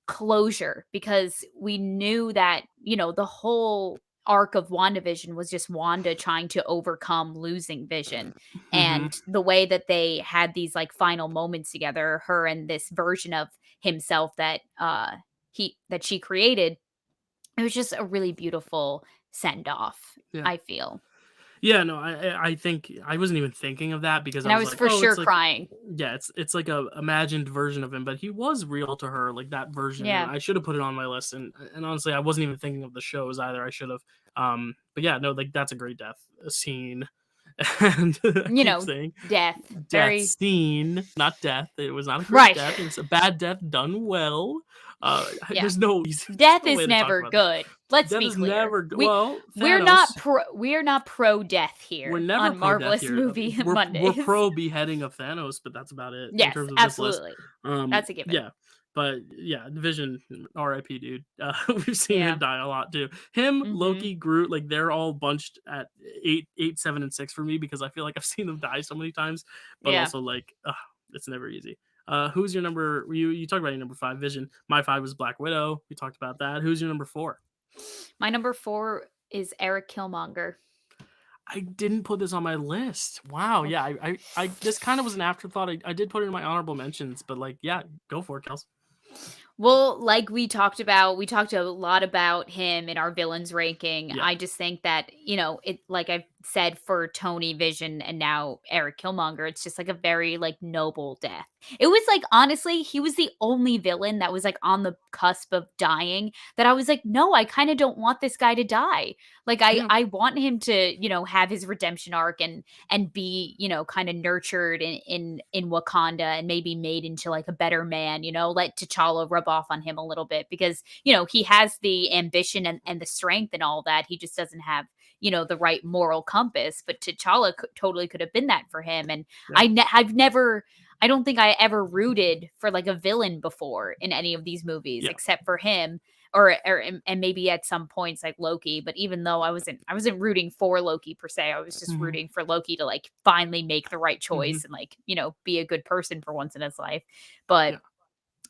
closure because we knew that, the whole arc of WandaVision was just Wanda trying to overcome losing Vision. Hmm. And the way that they had these like final moments together, her and this version of himself that she created, it was just a really beautiful send off, Yeah. I feel. Yeah, no, I think I wasn't even thinking of that because I And I was was like, for "Oh, sure it's like." crying. Yeah, it's like a imagined version of him, but he was real to her, like, that version, and Yeah. I should have put it on my list, and honestly, I wasn't even thinking of the shows either, I should have, but yeah, no, like, that's a great death scene, and I You keep know, saying death. death Very scene, not death, it was not a great right. death, it was a bad death done well, Yeah. there's no reason there's Death no is way to talk never about that. good. Let's Death be is clear. never well, We are not pro death we're here never on pro death Marvelous here. Movie We're Mondays. pro beheading of Thanos, but that's about it in Yes, terms of this list. absolutely. That's a given. Yeah, but yeah, Vision, R.I.P. Dude. We've seen him Yeah. die a lot too. Him, Mhm. Loki, Groot, like they're all bunched at 8, 7, and 6 for me because I feel like I've seen them die so many times. But Yeah. also like, it's never easy. Who's your number? You talked about your number 5, Vision. My 5 was Black Widow. We talked about that. Who's your number 4? My number 4 is Eric Killmonger. I didn't put this on my list. Wow, yeah, I this kind of was an afterthought. I did put it in my honorable mentions, but like, yeah, go for it, Kels. Well, like we talked a lot about him in our villains ranking. Yeah, I just think that, it like I've said for Tony Vision and now Eric Killmonger, it's just like a very like noble death. It was like honestly, he was the only villain that was like on the cusp of dying that I was like, no, I kind of don't want this guy to die. Like yeah, I want him to, have his redemption arc and be, kind of nurtured in Wakanda and maybe made into like a better man, let T'Challa rub off on him a little bit because, he has the ambition and the strength and all that. He just doesn't have, the right moral compass, but T'Challa totally could have been that for him. And yeah, I don't think I ever rooted for like a villain before in any of these movies yeah, except for him and maybe at some points like Loki, but even though I wasn't rooting for Loki per se, I was just mhm, rooting for Loki to like finally make the right mhm, choice and like, be a good person for once in his life. But yeah,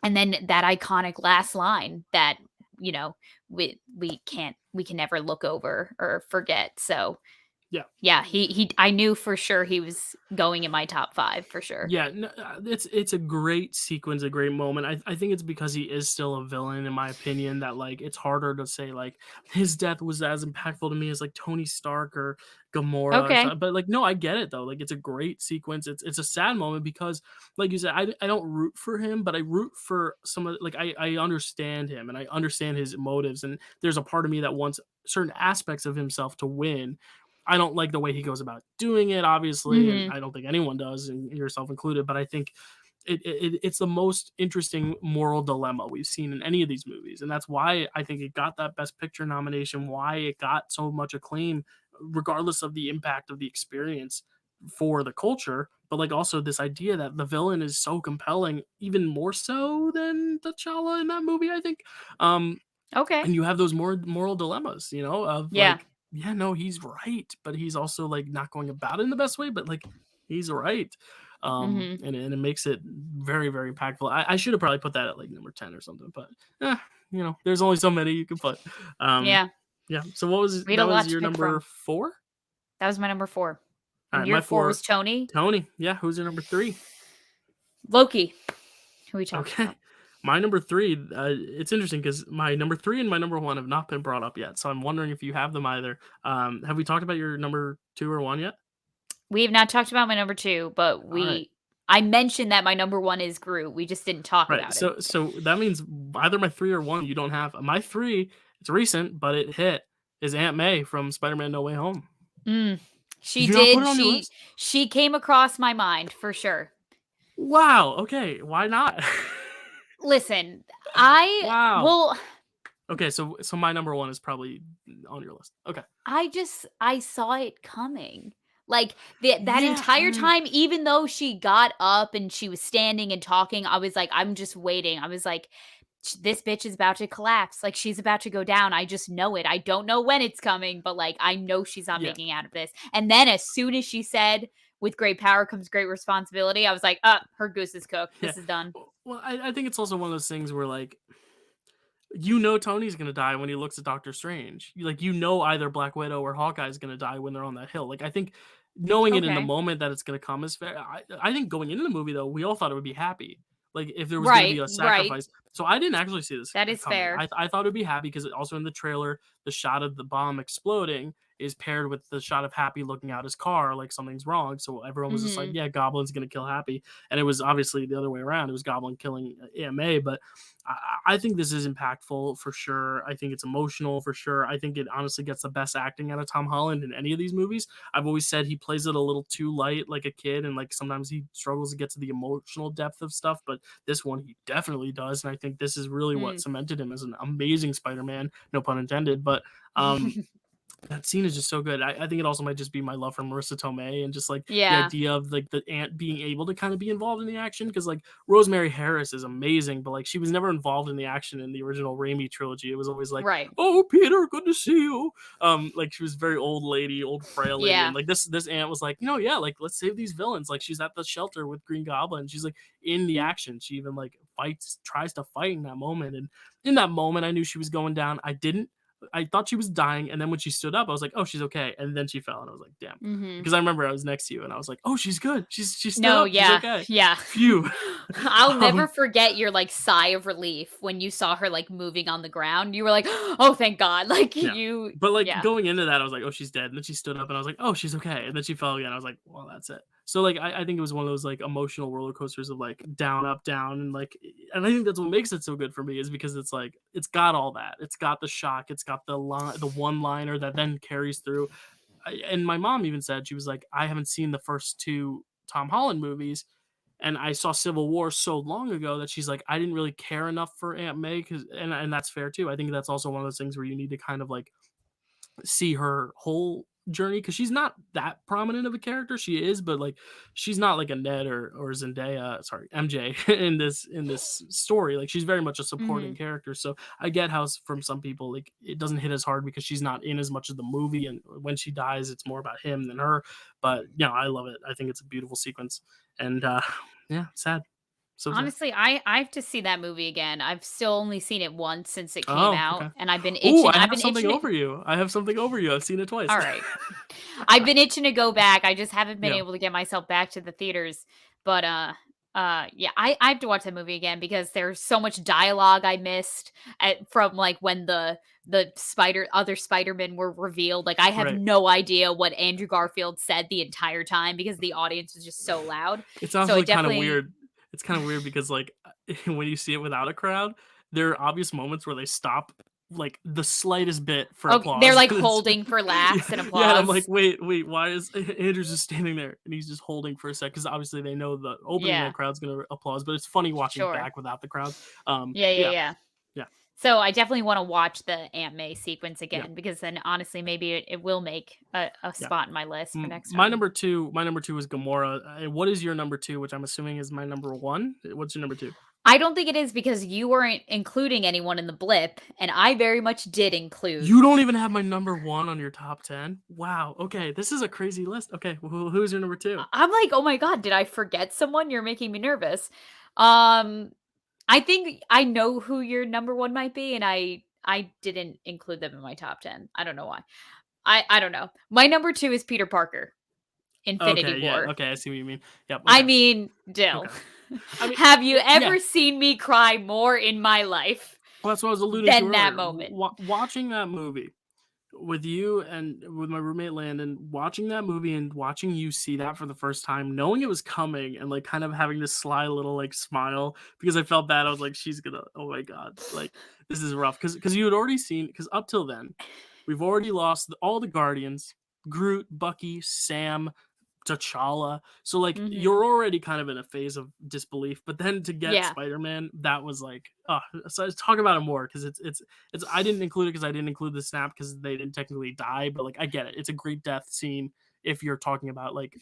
and then that iconic last line that, you know, we can never look over or forget. So, yeah. yeah, he I knew for sure he was going in my top 5 for sure. Yeah, no, it's a great sequence, a great moment. I think it's because he is still a villain, in my opinion, that like it's harder to say like his death was as impactful to me as like Tony Stark or Gamora or Okay. something. But like, no, I get it though. Like, it's a great sequence. It's a sad moment because, like you said, I don't root for him, but I root for some of like I understand him and I understand his motives, and there's a part of me that wants certain aspects of himself to win. I don't like the way he goes about doing it, obviously, and Mhm. I don't think anyone does, and yourself included. But I think it's the most interesting moral dilemma we've seen in any of these movies, and that's why I think it got that Best Picture nomination. Why it got so much acclaim, regardless of the impact of the experience for the culture. But like also this idea that the villain is so compelling, even more so than T'Challa in that movie. I think. Okay. And you have those more moral dilemmas, of Yeah. like, yeah, no, he's right, but he's also like not going about it in the best way, but like he's right. Mhm. And it makes it very, very impactful. I should have probably put that at like number 10 or something, but there's only so many you can put. Um, Yeah. yeah. So what was We had a that was lot to your pick number from. 4? That was my number 4. All And right, your my 4 4, was Tony? Tony. Yeah, who's your number 3? Loki, who we talked Okay. about. My number 3, it's interesting because my number 3 and my number 1 have not been brought up yet. So I'm wondering if you have them either. Have we talked about your number 2 or 1 yet? We have not talked about my number 2, but All right. I mentioned that my number 1 is Groot. We just didn't talk Right. about him. So that means either my 3 or 1 you don't have. My 3, it's recent, but it hit, is Aunt May from Spider-Man No Way Home. Mm. Did She you not put did. it on your list? She came across my mind for sure. Wow. Okay. Why not? Listen, I Wow. well, Okay. So my number 1 is probably on your list. Okay. I saw it coming. Like, that Yeah, entire time, even though she got up and she was standing and talking, I was like, "I'm just waiting." I was like, This bitch is about to collapse, like, she's about to go down, I just know it, I don't know when it's coming, but, like, I know she's not yeah, making it out of this." And then as soon as she said, "With great power comes great responsibility," I was like, her goose is cooked, yeah. this is done." Well, I think it's also one of those things where, like, Tony's gonna die when he looks at Doctor Strange. Either Black Widow or Hawkeye is gonna die when they're on that hill. Like, I think knowing it in the Okay. moment that it's gonna come is fair. I think going into the movie, though, we all thought it would be happy, like, if there was gonna be Right, a right. sacrifice. So I didn't actually see this That is coming. fair. I thought it would be happy because also in the trailer, the shot of the bomb exploding is paired with the shot of Happy looking out his car like something's wrong. So everyone was just like, Mhm. "Yeah, Goblin's gonna kill Happy," and it was obviously the other way around. It was Goblin killing Aunt May, but I think this is impactful for sure. I think it's emotional for sure. I think it honestly gets the best acting out of Tom Holland in any of these movies. I've always said he plays it a little too light, like a kid, and like sometimes he struggles to get to the emotional depth of stuff. But this one, he definitely does, and I think this is really what Mm. cemented him as an amazing Spider-Man. No pun intended. But um, that scene is just so good. I think it also might just be my love for Marissa Tomei and just like the Yeah, idea of like the aunt being able to kind of be involved in the action because like Rosemary Harris is amazing, but like she was never involved in the action in the original Raimi trilogy. It was always like, right. "Oh, Peter, good to see you." Like she was very old lady, old frail lady, and Yeah. like this aunt was like, "No, yeah, like let's save these villains." Like she's at the shelter with Green Goblin. She's like in the action. She even like tries to fight in that moment, and in that moment, I knew she was going down. I thought she was dying, and then when she stood up, I was like, "Oh, she's okay." And then she fell, and I was like, "Damn," Mhm. because I remember I was next to you, and I was like, "Oh, she's good. She stood No, up. She's yeah, okay." yeah. Phew. I'll never um, forget your, like, sigh of relief when you saw her, like, moving on the ground. You were like, "Oh, thank God." Like, yeah, you but like yeah. going into that, I was like, "Oh, she's dead." And then she stood up, and I was like, "Oh, she's okay." And then she fell again. I was like, "Well, that's it." So like, I think it was one of those like emotional roller coasters of like down, up, down, and like, and I think that's what makes it so good for me is because it's like it's got all that. It's got the shock. It's got the one liner that then carries through. And my mom even said she was like, I haven't seen the first two Tom Holland movies, and I saw Civil War so long ago that she's like, I didn't really care enough for Aunt May because, and that's fair too. I think that's also one of those things where you need to kind of like see her whole journey because she's not that prominent of a character. She is, but like she's not like a Ned or Zendaya, sorry, MJ in this story. Like she's very much a supporting Mhm. character. So I get how from some people like it doesn't hit as hard because she's not in as much of the movie, and when she dies, it's more about him than her. But I love it. I think it's a beautiful sequence, and yeah, sad, so sad. Honestly, I have to see that movie again. I've still only seen it once since it came Oh, out, okay. and Oh, I I've have been something itching it over you. I have something over you. I've seen it twice. alright. I've been itching to go back, I just haven't been Yeah. able to get myself back to the theaters, but, yeah, I have to watch that movie again because there's so much dialogue I missed from, like, when the other Spider-Men were revealed, like, I have Right. no idea what Andrew Garfield said the entire time because the audience was just so loud, It's so I actually kinda definitely weird. It's kinda weird because, like, when you see it without a crowd, there are obvious moments where they stop, like, the slightest bit for okay, they're, applause, like, and it's holding for laughs and yeah, and I'm like, applause. "Wait, why is Andrew's just standing there, and he's just holding for a sec because obviously they know the opening night Yeah, crowd's gonna applause, but it's funny watching it sure. back without the crowd. Yeah, yeah, Yeah, yeah. yeah, So I definitely wanna watch the Aunt May sequence yeah, again because then honestly, maybe it will make a yeah. spot in my list for M next time. my number 2 is Gamora. What is your number 2, which I'm assuming is my number 1? What's your number 2? I don't think it is because you weren't including anyone in the blip, and I very much did include You don't even have my number 1 on your top 10? Wow, okay, this is a crazy list. Okay, who's your number 2? I'm like, "Oh my god, did I forget someone? You're making me nervous." Um, I think I know who your number 1 might be, and I didn't include them in my top 10. I don't know why. I don't know. My number 2 is Peter Parker, Infinity Okay, yeah, War. okay, I see what you mean. Yep, I okay, mean, Dill, okay. I mean, have you yeah, ever seen me cry more in my life well, that's what I was alluding to than that earlier. moment? Watching that movie with you and with my roommate Landon, watching that movie and watching you see that for the first time, knowing it was coming and like kind of having this sly little like smile because I felt bad. I was like, she's gonna, oh my god, like this is rough because you had already seen because up till then, we've already lost all the Guardians, Groot, Bucky, Sam, T'Challa. So like Mhm. you're already kind of in a phase of disbelief, but then to get Yeah. Spider-Man, that was like, so let's talk about it more because it's I didn't include it because I didn't include the snap because they didn't technically die, but like I get it. It's a great death scene. if you're talking about like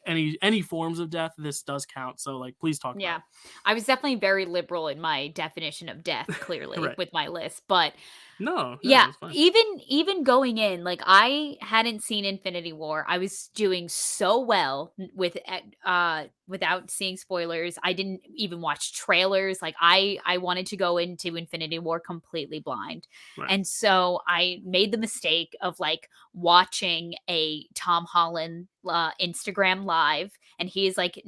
any forms of death, this does count. So like, please talk about Yeah. I was definitely very liberal in my definition of death, it. clearly, Right. with my list, but No, no, yeah, that's fine. even going in, like, I hadn't seen Infinity War. I was doing so well without seeing spoilers. I didn't even watch trailers. Like, I wanted to go into Infinity War completely blind. Right. And so I made the mistake of, like, watching a Tom Holland, Instagram live, and he is, like, a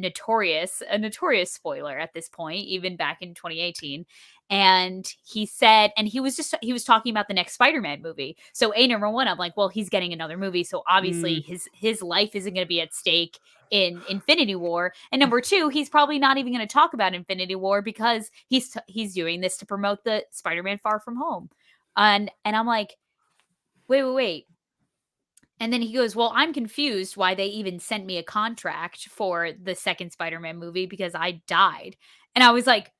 notorious spoiler at this point, even back in 2018. And he said, and he was talking about the next Spider-Man movie. So number one, I'm like, well, he's getting another movie, so obviously Mm, his life isn't going to be at stake in Infinity War. And number two, he's probably not even going to talk about Infinity War because he's doing this to promote the Spider-Man Far From Home. And I'm like, wait. And then he goes, well, I'm confused why they even sent me a contract for the second Spider-Man movie because I died. And I was like,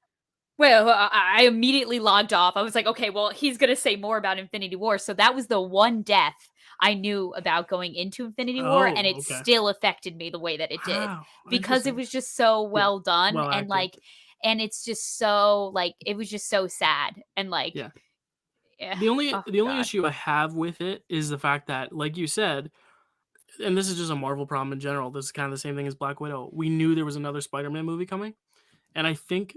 well, I immediately logged off. I was like, okay, well, he's going to say more about Infinity War. So that was the one death I knew about going into Infinity War, and oh, it okay. still affected me the way that it did Wow, because it interesting. was just so Yeah, well done, well and acted. like, and it's just so like it was just so sad and like, Yeah. yeah, The only oh the only god, issue I have with it is the fact that, like you said, and this is just a Marvel problem in general. This is kind of the same thing as Black Widow. We knew there was another Spider-Man movie coming, and I think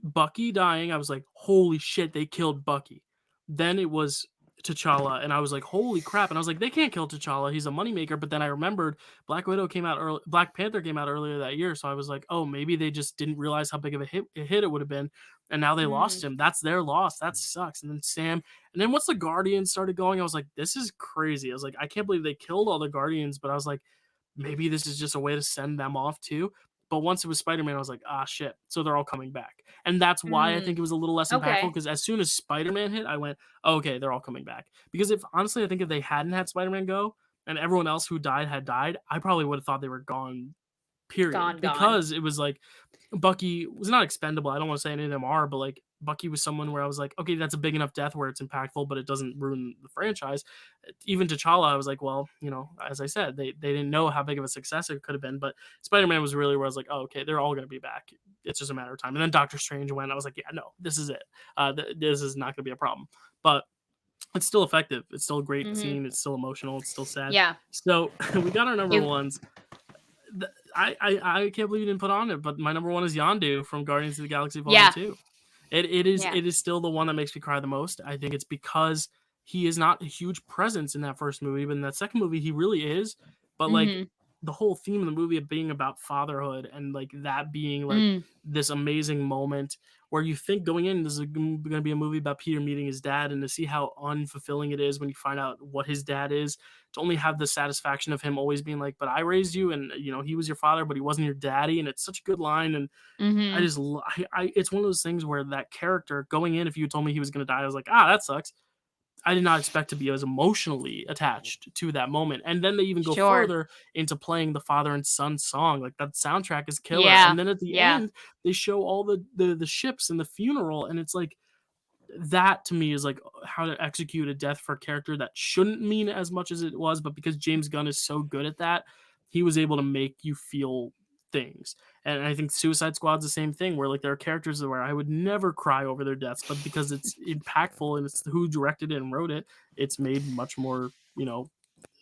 Bucky dying, I was like, "Holy shit, they killed Bucky." Then it was T'Challa, and I was like, "Holy crap!" And I was like, "They can't kill T'Challa. He's a moneymaker." But then I remembered Black Panther came out earlier that year, so I was like, "Oh, maybe they just didn't realize how big of a hit it would have been, and now they mm, lost him. That's their loss. That sucks." And then Sam, and then once the Guardians started going, I was like, "This is crazy." I was like, "I can't believe they killed all the Guardians," but I was like, maybe this is just a way to send them off too. But once it was Spider-Man, I was like, ah, shit. So they're all coming back. And that's why I think mm, it was a little less impactful okay, because as soon as Spider-Man hit, I went, oh, okay, they're all coming back. Because if honestly, I think if they hadn't had Spider-Man go and everyone else who died had died, I probably would have thought they were gone, period. gone, Because it was like Bucky was not expendable. I don't want to say any of them are, but like Bucky was someone where I was like, okay, that's a big enough death where it's impactful, but it doesn't ruin the franchise. Even T'Challa, I was like, well, as I said, they didn't know how big of a success it could have been, but Spider-Man was really where I was like, oh, okay, they're all going to be back. It's just a matter of time. And then Doctor Strange went, I was like, yeah, no, this is it. This is not going to be a problem. But it's still effective. It's still a great hmm, scene. It's still emotional. It's still sad. yeah, So we got our number it, ones. I can't believe you didn't put on it, but my number one is Yondu from Guardians of the Galaxy Volume yeah, 2. It yeah, it is still the one that makes me cry the most. I think it's because he is not a huge presence in that first movie, but in that second movie he really is. But like hmm, the whole theme of the movie of being about fatherhood and like that being like mm, this amazing moment where you think going in this is going to be a movie about Peter meeting his dad and to see how unfulfilling it is when you find out what his dad is, to only have the satisfaction of him always being like, but I raised you and he was your father but he wasn't your daddy, and it's such a good line. And I hmm, just it's one of those things where that character going in, if you told me he was going to die, I was like, ah, that sucks. I did not expect to be as emotionally attached to that moment. And then they even go sure, further into playing the father and son song. Like that soundtrack is killer. yeah, And then at the yeah, end, they show all the ships and the funeral, and it's like that to me is like how to execute a death for a character that shouldn't mean as much as it was, but because James Gunn is so good at that, he was able to make you feel things. And I think Suicide Squad's the same thing, where like there are characters where I would never cry over their deaths, but because it's impactful and it's who directed it and wrote it, it's made much more,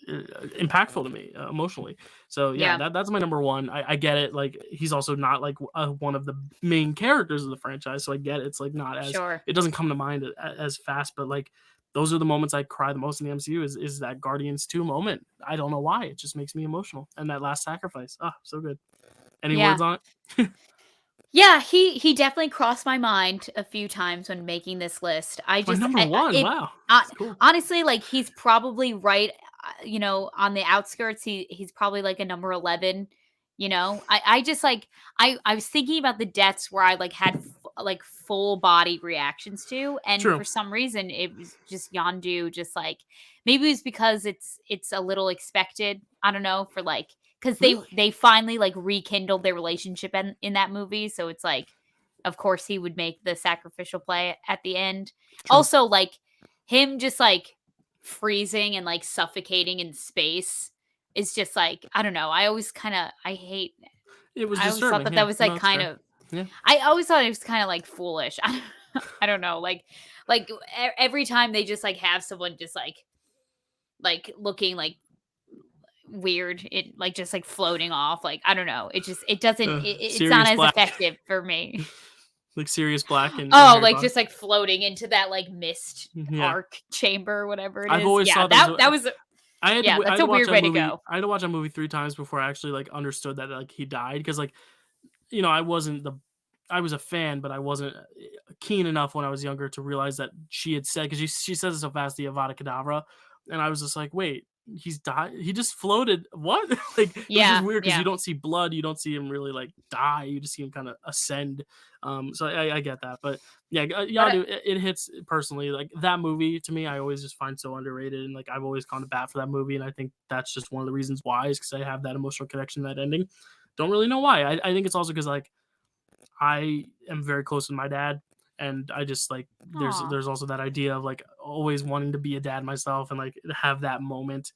impactful to me emotionally. So yeah, yeah, that's my number one. I get it. Like he's also not like one of the main characters of the franchise, so I get it. It's like not as sure. it doesn't come to mind as fast, but like those are the moments I cry the most in the MCU. Is that Guardians 2 moment? I don't know why. It just makes me emotional. And that last sacrifice. Ah, so good. Any Yeah. words on it? Yeah, he definitely crossed my mind a few times when making this list. I It's my just number one. it Wow, hon it's cool. honestly, like, he's probably right, on the outskirts, he's probably, like, a number 11, you know? I just, like I was thinking about the deaths where I, like, had full body reactions to, and True. for some reason, it was just Yondu, just, like maybe it's because it's a little expected, I don't know, for, like, 'cause Really? they finally, like, rekindled their relationship in that movie, so it's like, of course, he would make the sacrificial play at the end. True. Also, like, him just, like, freezing and, like, suffocating in space is just like, I don't know. I always It was I always thought disturbing. that Yeah, that was no, like it's kind fair. of Yeah. I always thought it was kind of like foolish. I don't know. Every time they just like have someone just like looking like weird, it like just like floating off. Like I don't know. It doesn't it's not Sirius as Black, effective for me. like Sirius Black in Oh, Harry like Potter. just like floating into that like mist Yeah, arc chamber, whatever it I've is. always Yeah, thought that was. that was I that's had a to watch weird that way to movie. go. I had to watch that movie 3 times before I actually like understood that like he died because like I was a fan, but I wasn't keen enough when I was younger to realize that she had said because she says it so fast, the Avada Kedavra, and I was just like, wait, he's died. He just floated. What? Like it was just Yeah, weird because you yeah. don't see blood, you don't see him really like die. You just see him kind of ascend. So I get that, but yeah, But Yondu, it hits personally. Like that movie to me, I always just find so underrated, and like I've always gone to bat for that movie, and I think that's just one of the reasons why is because I have that emotional connection to that ending. Don't really know why. I think it's also because like I am very close with my dad, and I just like aw. there's also that idea of like always wanting to be a dad myself and like have that moment.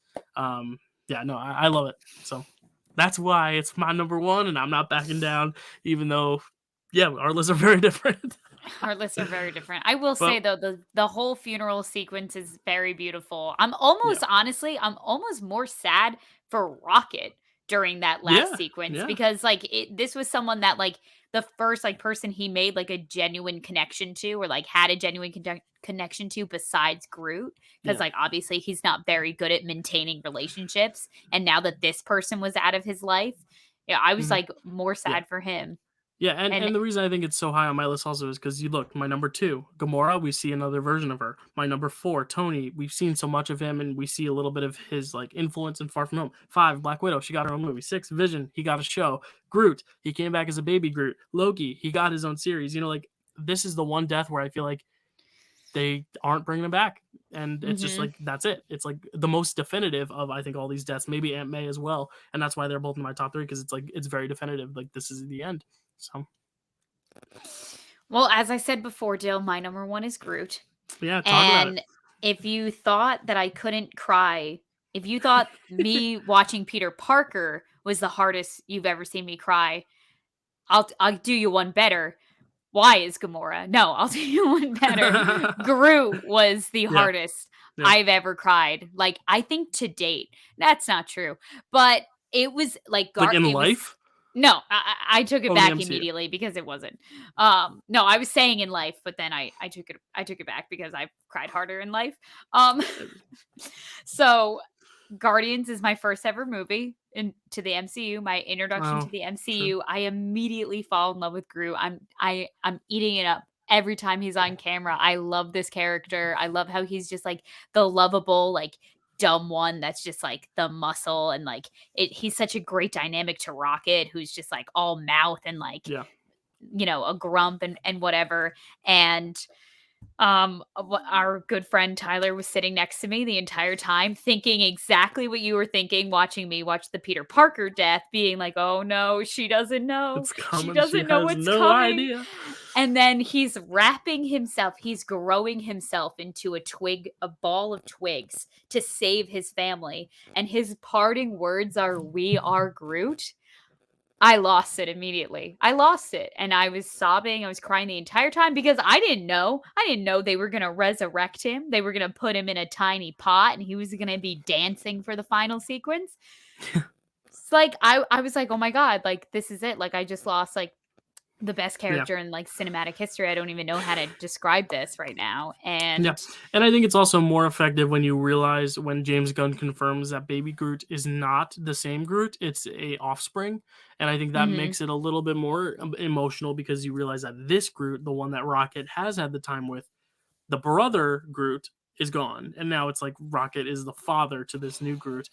Yeah, no, I love it. So that's why it's my number one, and I'm not backing down, even though yeah, our lists are very different. Our lists are very different. I will But say though, the whole funeral sequence is very beautiful. yeah, I'm almost more sad for Rocket during that last yeah, sequence yeah, because this was someone that like the first like person he made like a genuine connection to or like had a genuine connection to besides Groot because yeah. like obviously he's not very good at maintaining relationships and now that this person was out of his life, yeah, I was Mhm. like more Yeah. sad for him. Yeah, And and the reason I think it's so high on my list also is because you look, my number two, Gamora, we see another version of her. My number four, Tony, we've seen so much of him, and we see a little bit of his like influence in Far From Home. Five, Black Widow, she got her own movie. Six, Vision, he got a show. Groot, he came back as a baby Groot. Loki, he got his own series. You know, like this is the one death where I feel like they aren't bringing him back, and it's just mhm. like that's it. It's like the most definitive of I think all these deaths. Maybe Aunt May as well, and that's why they're both in my top three because it's like it's very definitive. Like this is the end. So. Well, as I said before, Dill, my number one is Groot. Yeah, talk about it. And if you thought that I couldn't cry, if you thought me watching Peter Parker was the hardest you've ever seen me cry, I'll do you one better. Why is Gamora? No, I'll do you one better. Groot was the Yeah, hardest yeah. I've ever cried. Like I think to date. That's not true. But it was like Like in it was life? no, I took it Oh, in the back MCU. immediately because it wasn't. No, I was saying in life, but then I took it back because I cried harder in life. Um, so Guardians is my first ever movie into the MCU, my introduction to Wow, the true. MCU. I immediately fall in love with Groot. I'm eating it up every time he's on camera. I love this character. I love how he's just like the lovable, like dumb one that's just like the muscle and like he's such a great dynamic to Rocket, who's just like all mouth and like, Yeah. a grump and whatever. And our good friend Tyler was sitting next to me the entire time thinking exactly what you were thinking watching me watch the Peter Parker death, being like, "Oh no, she doesn't know. It's She coming, she doesn't know has what's no coming." idea. And then he's growing himself into a ball of twigs to save his family, and his parting words are, "We are Groot." I lost it immediately. I lost it, and I was sobbing, I was crying the entire time because I didn't know. I didn't know they were gonna resurrect him. They were gonna put him in a tiny pot, and he was gonna be dancing for the final sequence. It's like I was like, "Oh my god, like, this is it." Like, I just lost, like, the best Yeah. character in, like, cinematic history. I don't even know how to describe this right now, Yeah, and and I think it's also more effective when you realize when James Gunn confirms that Baby Groot is not the same Groot, it's a offspring, and I think that mhm. makes it a little bit more emotional because you realize that this Groot, the one that Rocket has had the time with, the brother Groot is gone, and now it's like Rocket is the father to this new Groot.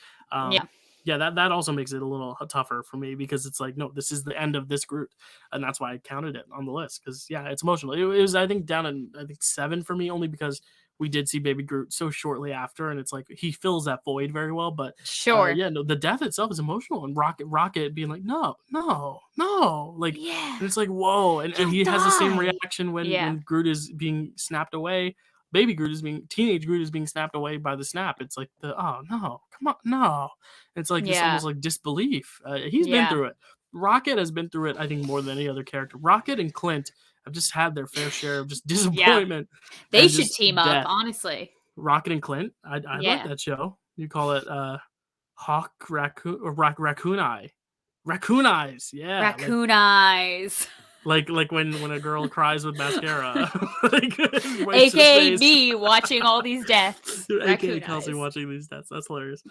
Yeah. Yeah, that also makes it a little tougher for me because it's like, no, this is the end of this Groot, and that's why I counted it on the list because yeah, it's emotional. It was I think down in I think seven for me only because we did see Baby Groot so shortly after, and it's like he fills that void very well. But Sure. yeah, no, the death itself is emotional, and Rocket being like, no, no, no, like, Yeah. and it's like whoa, and He'll he has the same die. reaction when Yeah. Groot is being snapped away. teenage Groot is being snapped away by the snap. It's like oh no, come on, no. It's like this Yeah. almost like disbelief. He's been Yeah. through it. Rocket has been through it, I think, more than any other character. Rocket and Clint have just had their fair share of just Yeah. disappointment They and should just team up, death. honestly. Rocket and Clint, I'd like Yeah. that show. You call it Hawk Raccoon or Raccoon Eye. Raccoon Eyes, yeah, Raccoon eyes. like when a girl cries with mascara, like wipes her AKA face. me watching all these deaths. AKA Raccoon Kelsey eyes. watching these stats. That's hilarious.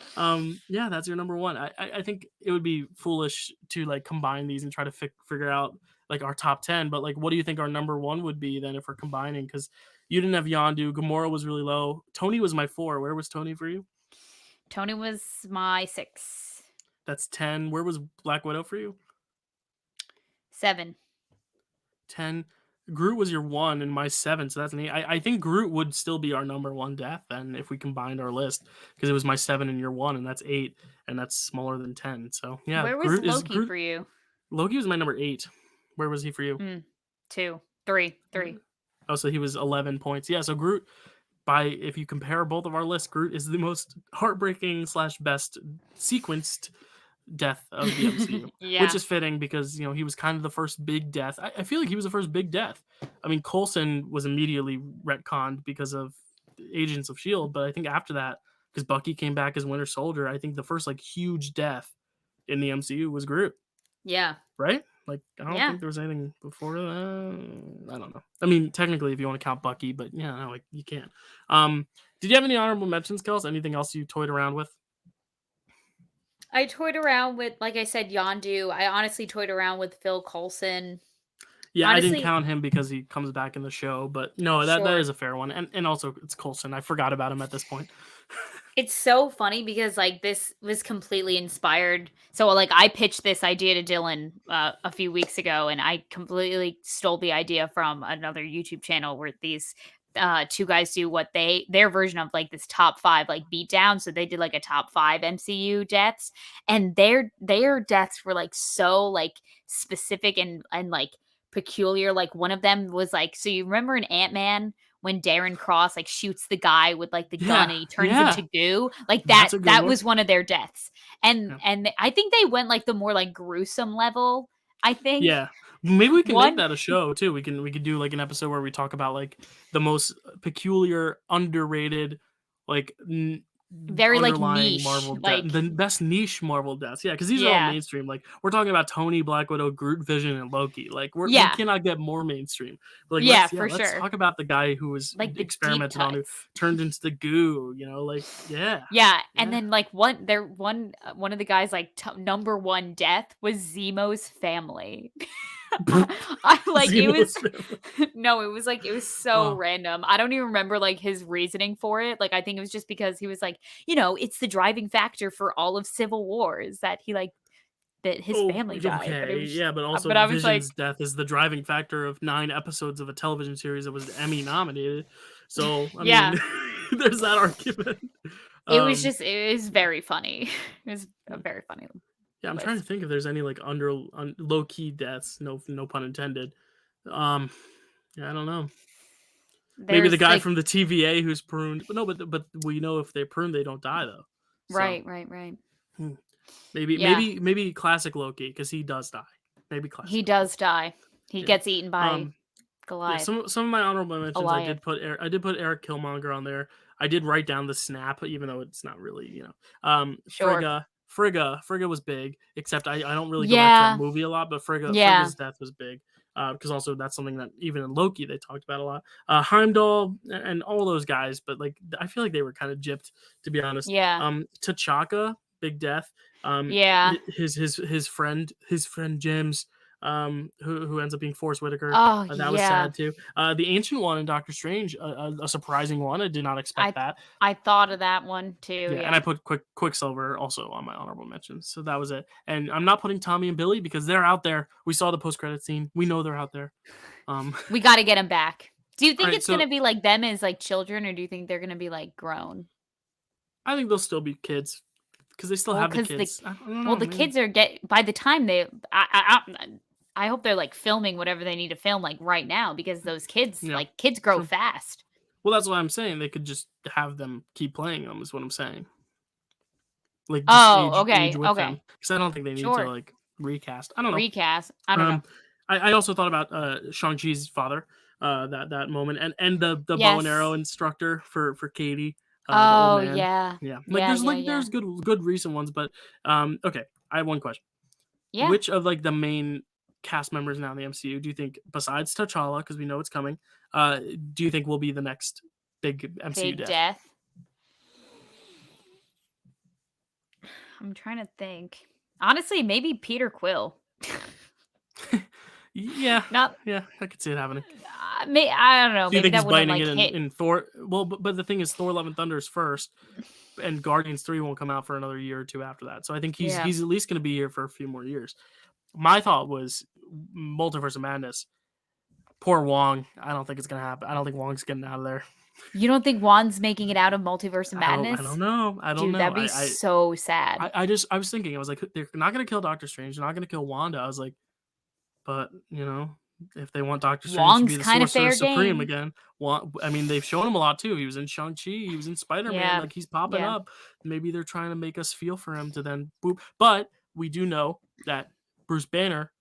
Yeah, that's your number one. I think it would be foolish to like combine these and try to figure out like our top 10. But like, what do you think our number one would be then if we're combining? Because you didn't have Yondu. Gamora was really low. Tony was my 4. Where was Tony for you? Tony was my 6. That's 10. Where was Black Widow for you? 7. 10. Groot was your 1 and my 7, so that's an 8. I think Groot would still be our number 1 death then if we combined our list, because it was my 7 and your 1, and that's 8, and that's smaller than 10. So yeah, Where was Loki for you? Loki was my number 8. Where was he for you? 2. 3. Oh, so he was 11 points. Yeah, so Groot, if you compare both of our lists, Groot is the most heartbreaking / best sequenced death of the MCU, Yeah. which is fitting because he was kind of the first big death. I feel like he was the first big death. I mean, Coulson was immediately retconned because of Agents of Shield, but I think after that, because Bucky came back as Winter Soldier, I think the first like huge death in the MCU was Groot. Yeah. Right? Like I don't think there was anything before that. I don't know. I mean, technically, if you want to count Bucky, but yeah, no, like you can't. Did you have any honorable mentions, Kels? Anything else you toyed around with? I toyed around with, like I said, Yondu. I honestly toyed around with Phil Coulson. Yeah, I didn't Honestly, count him because he comes back in the show, but no, that sure. is a fair one. And also it's Coulson. I forgot about him at this point. It's so funny because like this was completely inspired. So like I pitched this idea to Dylan a few weeks ago, and I completely stole the idea from another YouTube channel where these 2 guys do their version of like this top 5 like beatdown. So they did like a top 5 MCU deaths, and their deaths were like so like specific and like peculiar. Like one of them was like, so you remember in Ant-Man when Darren Cross like shoots the guy with like the gun and he turns into goo, like That's a good that one. was one of their deaths. And I think they went like the more like gruesome level, I think. Yeah. Maybe we can make that a show too. We could do like an episode where we talk about like the most peculiar, underrated, like very like niche Marvel like the best niche Marvel deaths. Yeah, because these are all mainstream. Like we're talking about Tony, Black Widow, Groot, Vision, and Loki. Like we cannot get more mainstream. But, like, let's talk about the guy who was like experimented on, who turned into the goo. And then like one of the guys like number 1 death was Zemo's family. I like it was no, it was so random. I don't even remember like his reasoning for it. Like I think it was just because he was like, it's the driving factor for all of Civil Wars that he like that his family died. Okay, but also I was Vision's like, death is the driving factor of 9 episodes of a television series that was Emmy nominated. So I mean, there's that argument. It was very funny. It was very funny. Yeah, I'm trying to think if there's any like low key deaths. No pun intended. Yeah, I don't know. Maybe the guy from the TVA who's pruned, but we know if they're pruned, they don't die though. So, right. Maybe classic Loki because he does die. Maybe classic. He does die. He gets eaten by Goliath. Yeah, some of my honorable mentions, I did put Eric Killmonger on there. I did write down the snap, even though it's not really Sure. Frigga was big, except I don't really go back to that movie a lot, but Frigga's death was big. Because also that's something that even in Loki they talked about a lot. Heimdall and all those guys, but like I feel like they were kind of gypped, to be honest. Yeah. T'Chaka, big death. His friend James, who ends up being Forrest Whitaker. That was sad too. The Ancient One in Doctor Strange, a surprising one. I did not expect that. I thought of that one too. Yeah. And I put Quicksilver also on my honorable mentions. So that was it. And I'm not putting Tommy and Billy because they're out there. We saw the post-credit scene. We know they're out there. We got to get them back. Do you think it's going to be like them as like children, or do you think they're going to be like grown? I think they'll still be kids because they still have the kids. The kids are by the time they. I hope they're like filming whatever they need to film like right now because those kids kids grow fast. Well, that's what I'm saying. They could just have them keep playing them. Is what I'm saying. Like just Oh, age okay, with them okay. because I don't think they need to Sure. like recast. I don't know. Recast. I don't know. Um, I also thought about Shang-Chi's father, that moment, and the bow and arrow Yes. instructor for Katie, the old Oh, man. yeah. Yeah, Yeah, yeah, like yeah. there's good recent ones, but okay. I have one question. Yeah. Which of like the main cast members now in the MCU do you think, besides T'Challa, because we know it's coming, do you think will be the next big MCU Big death? death. I'm trying to think. Honestly, maybe Peter Quill. Yeah, Not yeah, I could see it happening. I don't know, Do you maybe think that he's wouldn't, biting like, it hit. in Thor? Well, but the thing is, Thor: Love and Thunder is first, and Guardians 3 won't come out for another year or two after that. So I think Yeah. he's at least going to be here for a few more years. My thought was Multiverse of Madness. Poor Wong. I don't think it's going to happen. I don't think Wong's getting out of there. You don't think Juan's making it out of Multiverse of I Madness? don't know. I don't Dude, know. that'd be so sad. I was thinking, I was like, they're not going to kill Doctor Strange. They're not going to kill Wanda. I was like, but if they want Doctor Strange to be Wong's the kinda Sorcerer fair Supreme game. again, I mean, they've shown him a lot too. He was in Shang-Chi, he was in Spider-Man, Yeah. like he's popping Yeah. up. Maybe they're trying to make us feel for him to then boop. But we do know that Bruce Banner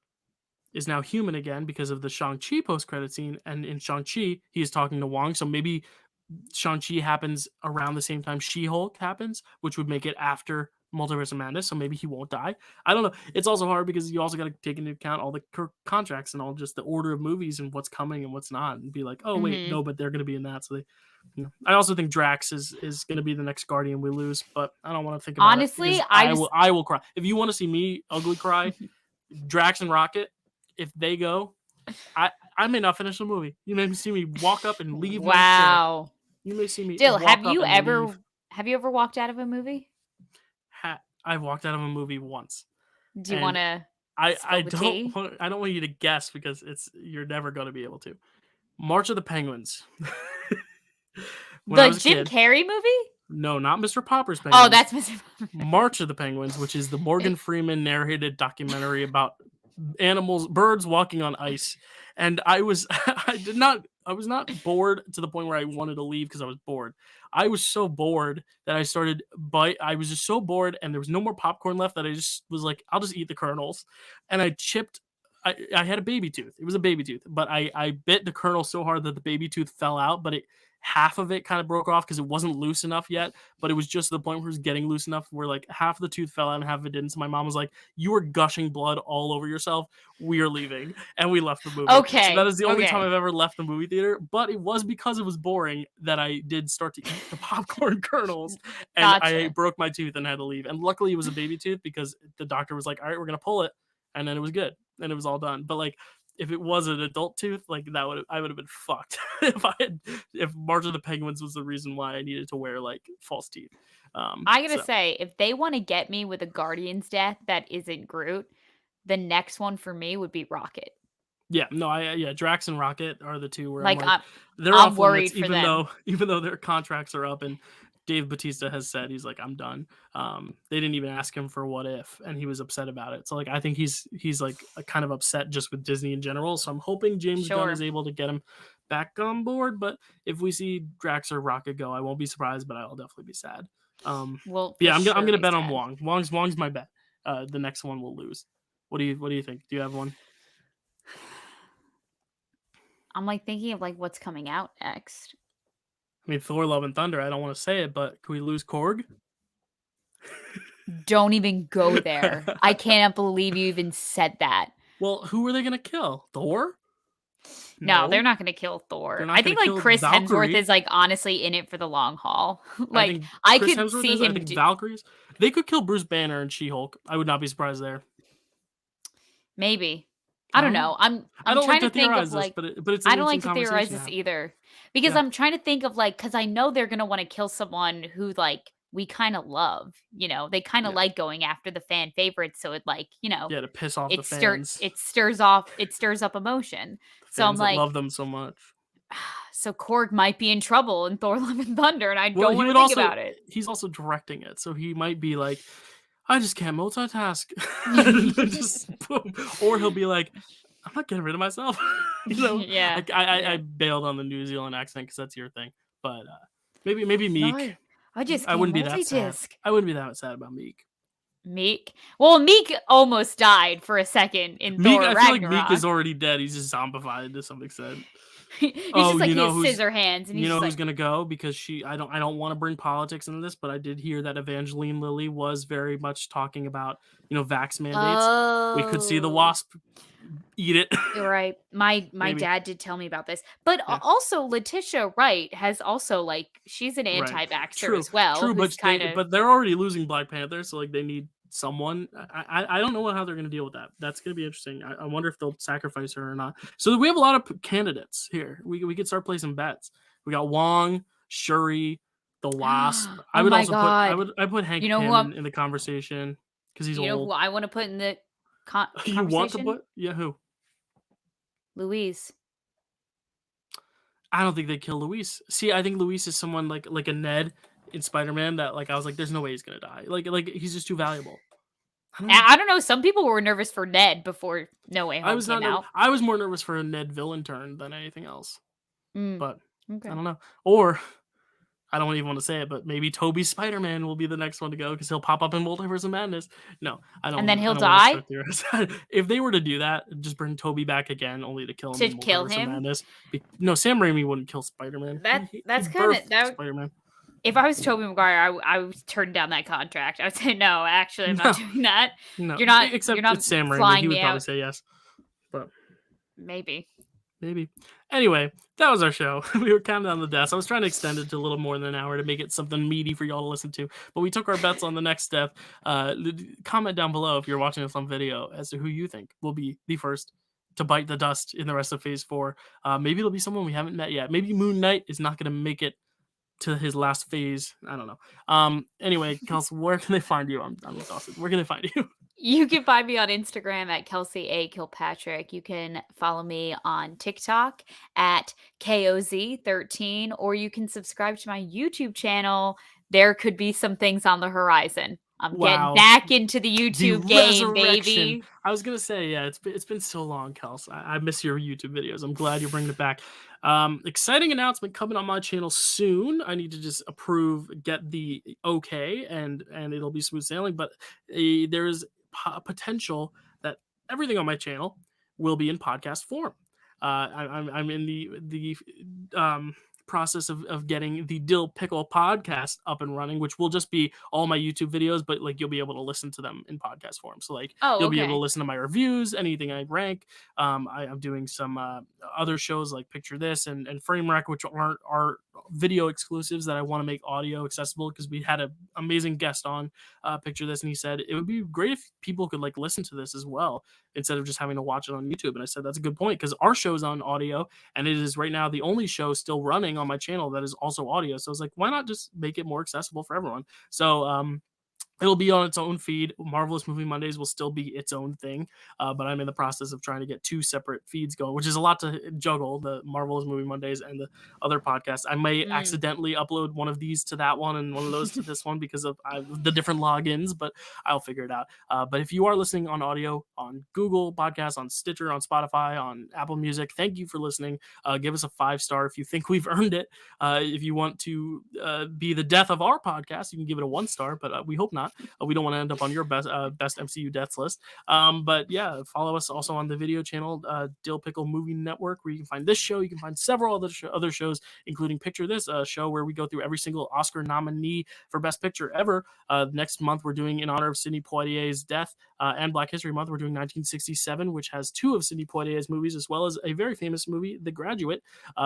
is now human again because of the Shang-Chi post-credit scene. And in Shang-Chi, he is talking to Wong. So maybe Shang-Chi happens around the same time She-Hulk happens, which would make it after Multiverse of Madness, so maybe he won't die. I don't know. It's also hard because you also got to take into account all the contracts and all just the order of movies and what's coming and what's not, and be like, oh wait, Mhm. no, but they're going to be in that. So I also think Drax is going to be the next Guardian we lose, but I don't want to think about it Honestly, because I will cry if you want to see me ugly cry. Drax and Rocket, if they go, I may not finish the movie. You may see me walk up and leave my chair. Wow. You may see me Dill, walk up and leave. have you ever walked out of a movie? I've walked out of a movie once, Do you and wanna I spill the don't tea? I don't want you to guess because you're never going to be able to. March of the Penguins. When I The was a Jim kid, Carrey movie? no, not Mr. Popper's Oh, Penguins. that's Mr. March of the Penguins, which is the Morgan Freeman narrated documentary about birds walking on ice. And I was I was not bored to the point where I wanted to leave because I was bored. I was so bored that I was just so bored and there was no more popcorn left that I just was like, I'll just eat the kernels. And I had a baby tooth. It was a baby tooth, but I bit the kernel so hard that the baby tooth fell out, but half of it kind of broke off because it wasn't loose enough yet, but it was just to the point where it was getting loose enough where like half of the tooth fell out and half of it didn't. So my mom was like, "You are gushing blood all over yourself. We are leaving," and we left the movie. So that Okay, is the only time okay. I've ever left the movie theater. But it was because it was boring that I did start to eat the popcorn kernels, and I Gotcha. broke my tooth and had to leave. And luckily, it was a baby tooth because the doctor was like, "All right, we're gonna pull it," and then it was good and it was all done. But like if it was an adult tooth, like I would have been fucked if March of the Penguins was the reason why I needed to wear like false teeth. I gotta So say, if they wanna get me with a Guardians death that isn't Groot, the next one for me would be Rocket. yeah, no, yeah, Drax and Rocket are the two where I'm Like, like they're I'm off limits, worried for them. even though their contracts are up and Dave Batista has said he's like I'm done. They didn't even ask him for what if, and he was upset about it. So like I think he's like kind of upset just with Disney in general. So I'm hoping James Gunn is Sure. able to get him back on board. But if we see Drax or Rocket go, I won't be surprised, but I'll definitely be sad. Will for Yeah, I'm sure gonna be bet on sad. Wong. Wong's my bet. The next one will lose. What do you think? Do you have one? I'm, like, thinking of, like, what's coming out next. I mean, Thor: Love and Thunder. I don't want to say it, but can we lose Korg? Don't even go there. I cannot believe you even said that. Well, who are they gonna kill? Thor? No, they're No, not gonna kill they're Thor. not I gonna think, like, kill Chris Hemsworth Valkyrie. is, like, honestly in it for the long haul. I Like, think I Chris could Hemsworth see is. I him think Valkyrie's. They could kill Bruce Banner and She-Hulk. I would not be surprised there. maybe. I I don't don't know. know. I'm I I'm don't like trying to to think of, theorize this, like but it's an I don't interesting like to theorize conversation to this have. either because Yeah, I'm trying to think of, like, because I know they're gonna wanna kill someone who, like, we kinda love, They kinda yeah, like going after the fan favorites, so it, like, yeah. To piss off the fans, it stirs up emotion. the So I'm fans that love like, them so much. so Korg might be in trouble in Thor: Love and Thunder, and I Well, don't wanna think about it. he's also directing it, so he might be like, I just can't multitask. Just boom. Or he'll be like, I'm not getting rid of myself. Yeah, I yeah. bailed on the New Zealand accent because that's your thing. but maybe Meek. No, I just I can't wouldn't be that sad. multitask. I wouldn't be that sad about Meek. Meek? Well, Meek almost died for a second in Meek, Thor I feel like Meek is Ragnarok. already dead. He's just zombified to some extent. He's Oh, just like he has scissor hands, and you he's know just who's like, gonna go because I don't want to bring politics into this, but I did hear that Evangeline Lilly was very much talking about vax mandates. We could see the oh. Wasp eat it. You're right. My Maybe. dad did tell me about this. But Yeah. also Letitia Wright has also like she's an Right. anti-vaxxer True. as well, True. who's kind of But they're already losing Black Panther, so like they need someone. I don't know how they're gonna deal with that. That's gonna be interesting. I wonder if they'll sacrifice her or not. So we have a lot of candidates here. We could start placing bets. We got Wong, Shuri, the Wasp. I Oh would my also put god. I put Hank You know who Pym I'm in the conversation because he's old. I want to put in the You want to conversation? put who? Louise. I don't think they kill Luis. See, I think Luis is someone like a Ned in Spider-Man that like I was like, there's no way he's gonna die. Like he's just too valuable. I don't know. I don't know, some people were nervous for Ned before No Way I Home was not came nervous. out. I was more nervous for a Ned villain turn than anything else. Mm, But I okay. don't know. Or I don't even want to say it, but maybe Toby's Spider-Man will be the next one to go because he'll pop up in Multiverse of Madness. No, I And don't. then I he'll don't want to die start theories. If they were to do that, just bring Toby back again, only to kill him to in kill Multiverse of him. Madness. No, Sam Raimi wouldn't kill Spider-Man. He That's kind of birthed that. Spider-Man. If I was Tobey Maguire, I would turn down that contract. I would say no. Actually, I'm not No, doing that. no. You're Except not it's Sam Raimi. flying He me would probably out. say yes. But Maybe. maybe. Anyway, that was our show. We were counting down the deaths. I was trying to extend it to a little more than an hour to make it something meaty for y'all to listen to. But we took our bets on the next death. Comment down below if you're watching this on video as to who you think will be the first to bite the dust in the rest of Phase 4. Maybe it'll be someone we haven't met yet. Maybe Moon Knight is not going to make it to his last phase. I don't know. Anyway, Kelsey, where can they find you? I'm exhausted. Where can they find you? You can find me on Instagram at Kelsey A. Kilpatrick. You can follow me on TikTok at KOZ13, or you can subscribe to my YouTube channel. There could be some things on the horizon. I'm getting Wow. back into the The YouTube game, resurrection. baby. I was gonna say, yeah, it's been so long, Kels. I miss your YouTube videos. I'm glad you're bringing it back. Exciting announcement coming on my channel soon. I need to just get the okay, and it'll be smooth sailing. But there's potential that everything on my channel will be in podcast form. I'm in the process of getting the Dill Pickle podcast up and running, which will just be all my YouTube videos, but like you'll be able to listen to them in podcast form. So like Oh, you'll be able to okay. listen to my reviews, anything I rank. I'm doing some other shows like Picture This and Frame Wreck, which are video exclusives that I want to make audio accessible because we had an amazing guest on Picture This, and he said it would be great if people could like listen to this as well instead of just having to watch it on YouTube. And I said that's a good point because our show's on audio, and it is right now the only show still running on my channel that is also audio. So I was like, why not just make it more accessible for everyone? So it'll be on its own feed. Marvel-ous Movie Mondays will still be its own thing, but I'm in the process of trying to get two separate feeds going, which is a lot to juggle, the Marvel-ous Movie Mondays and the other podcast. I may Mm. accidentally upload one of these to that one and one of those to this one because of the different logins, but I'll figure it out. But if you are listening on audio, on Google Podcasts, on Stitcher, on Spotify, on Apple Music, thank you for listening. Give us a 5-star if you think we've earned it. If you want to be the death of our podcast, you can give it a 1-star, but we hope not. We don't want to end up on your best MCU deaths list. But yeah, follow us also on the video channel, Dill Pickle Movie Network, where you can find this show. You can find several other shows, including Picture This, a show where we go through every single Oscar nominee for Best Picture ever. Next month, we're doing in honor of Sidney Poitier's death and Black History Month. We're doing 1967, which has 2 of Sidney Poitier's movies, as well as a very famous movie, The Graduate.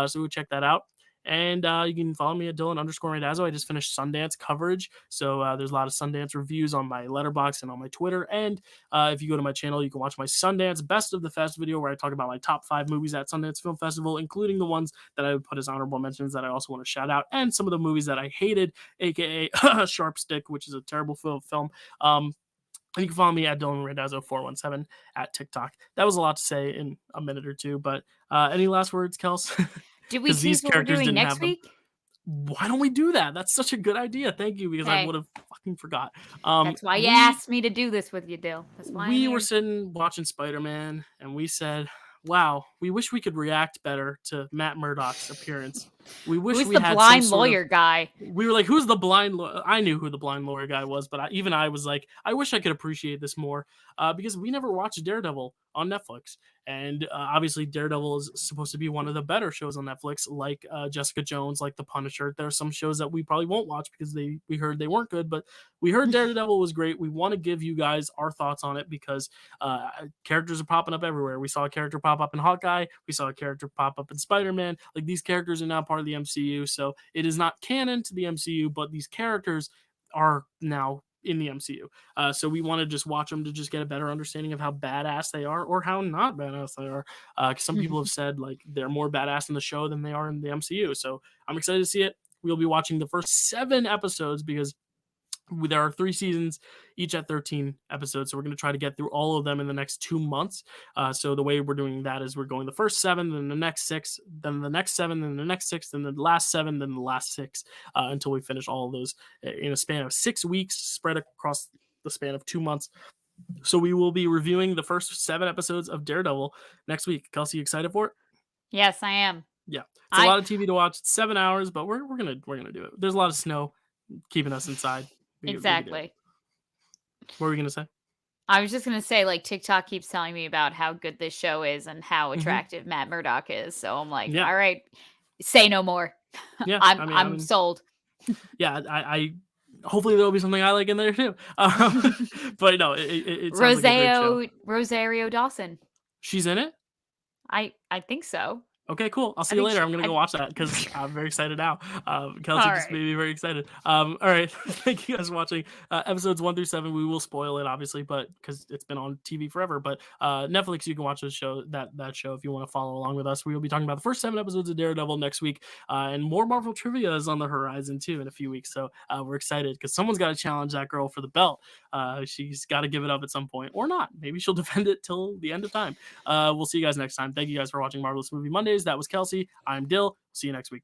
So we'll check that out. And you can follow me at Dylan_Randazzo. I just finished Sundance coverage. So there's a lot of Sundance reviews on my Letterboxd and on my Twitter. And if you go to my channel, you can watch my Sundance Best of the Fest video where I talk about my top 5 movies at Sundance Film Festival, including the ones that I would put as honorable mentions that I also want to shout out, and some of the movies that I hated, aka Sharp Stick, which is a terrible film. And you can follow me at Dylan Randazzo 417 at TikTok. That was a lot to say in a minute or two, but any last words, Kels? Did we Because these tease what we're characters doing didn't next have them. week? Why don't we do that? That's such a good idea. Thank you, because I Hey, would have fucking forgot. that's why you We asked me to do this with you, Dill. That's why I'm we were here. sitting watching Spider-Man, and we said, wow, we wish we could react better to Matt Murdock's appearance. We wish Who's we the had some blind sort of. lawyer guy? We were like, "Who's the blind?" I knew who the blind lawyer guy was, but even I was like, "I wish I could appreciate this more," because we never watched Daredevil on Netflix, and obviously Daredevil is supposed to be one of the better shows on Netflix, like Jessica Jones, like The Punisher. There are some shows that we probably won't watch because we heard they weren't good, but we heard Daredevil was great. We want to give you guys our thoughts on it because characters are popping up everywhere. We saw a character pop up in Hawkeye. We saw a character pop up in Spider-Man. Like these characters are now part of the MCU, so it is not canon to the MCU, but these characters are now in the MCU. So we want to just watch them to just get a better understanding of how badass they are or how not badass they are. Some people have said like they're more badass in the show than they are in the MCU. So I'm excited to see it. We'll be watching the first 7 episodes because there are 3 seasons, each at 13 episodes. So we're going to try to get through all of them in the next 2 months. So the way we're doing that is we're going the first 7, then the next 6, then the next 7, then the next 6, then the last 7, then the last 6, until we finish all of those in a span of 6 weeks, spread across the span of 2 months. So we will be reviewing the first 7 episodes of Daredevil next week. Kelsey, you excited for it? Yes, I am. Yeah, it's a I lot of TV to watch. It's 7 hours, but we're gonna do it. There's a lot of snow keeping us inside. We can do it. exactly. What were we gonna say? I was just gonna say, like, TikTok keeps telling me about how good this show is and how Hmm. attractive Matt Murdock is. So I'm like, Yeah, all right, say no more. yeah. I'm sold. Yeah. I hopefully there'll be something I like in there too. But no, it sounds like a great show. Rosario Dawson. She's in it. I think so. Okay, cool. I'll I see you think later. she I'm gonna I go watch that because I'm very excited now. Kelsey all just made right. me very excited. All right, thank you guys for watching episodes 1 through 7. We will spoil it obviously, but because it's been on TV forever. But Netflix, you can watch this show that show if you want to follow along with us. We will be talking about the first 7 episodes of Daredevil next week, and more Marvel trivia is on the horizon too in a few weeks. So we're excited because someone's got to challenge that girl for the belt. She's got to give it up at some point, or not. Maybe she'll defend it till the end of time. We'll see you guys next time. Thank you guys for watching Marvel-ous Movie Mondays. That was Kelsey. I'm Dill. See you next week.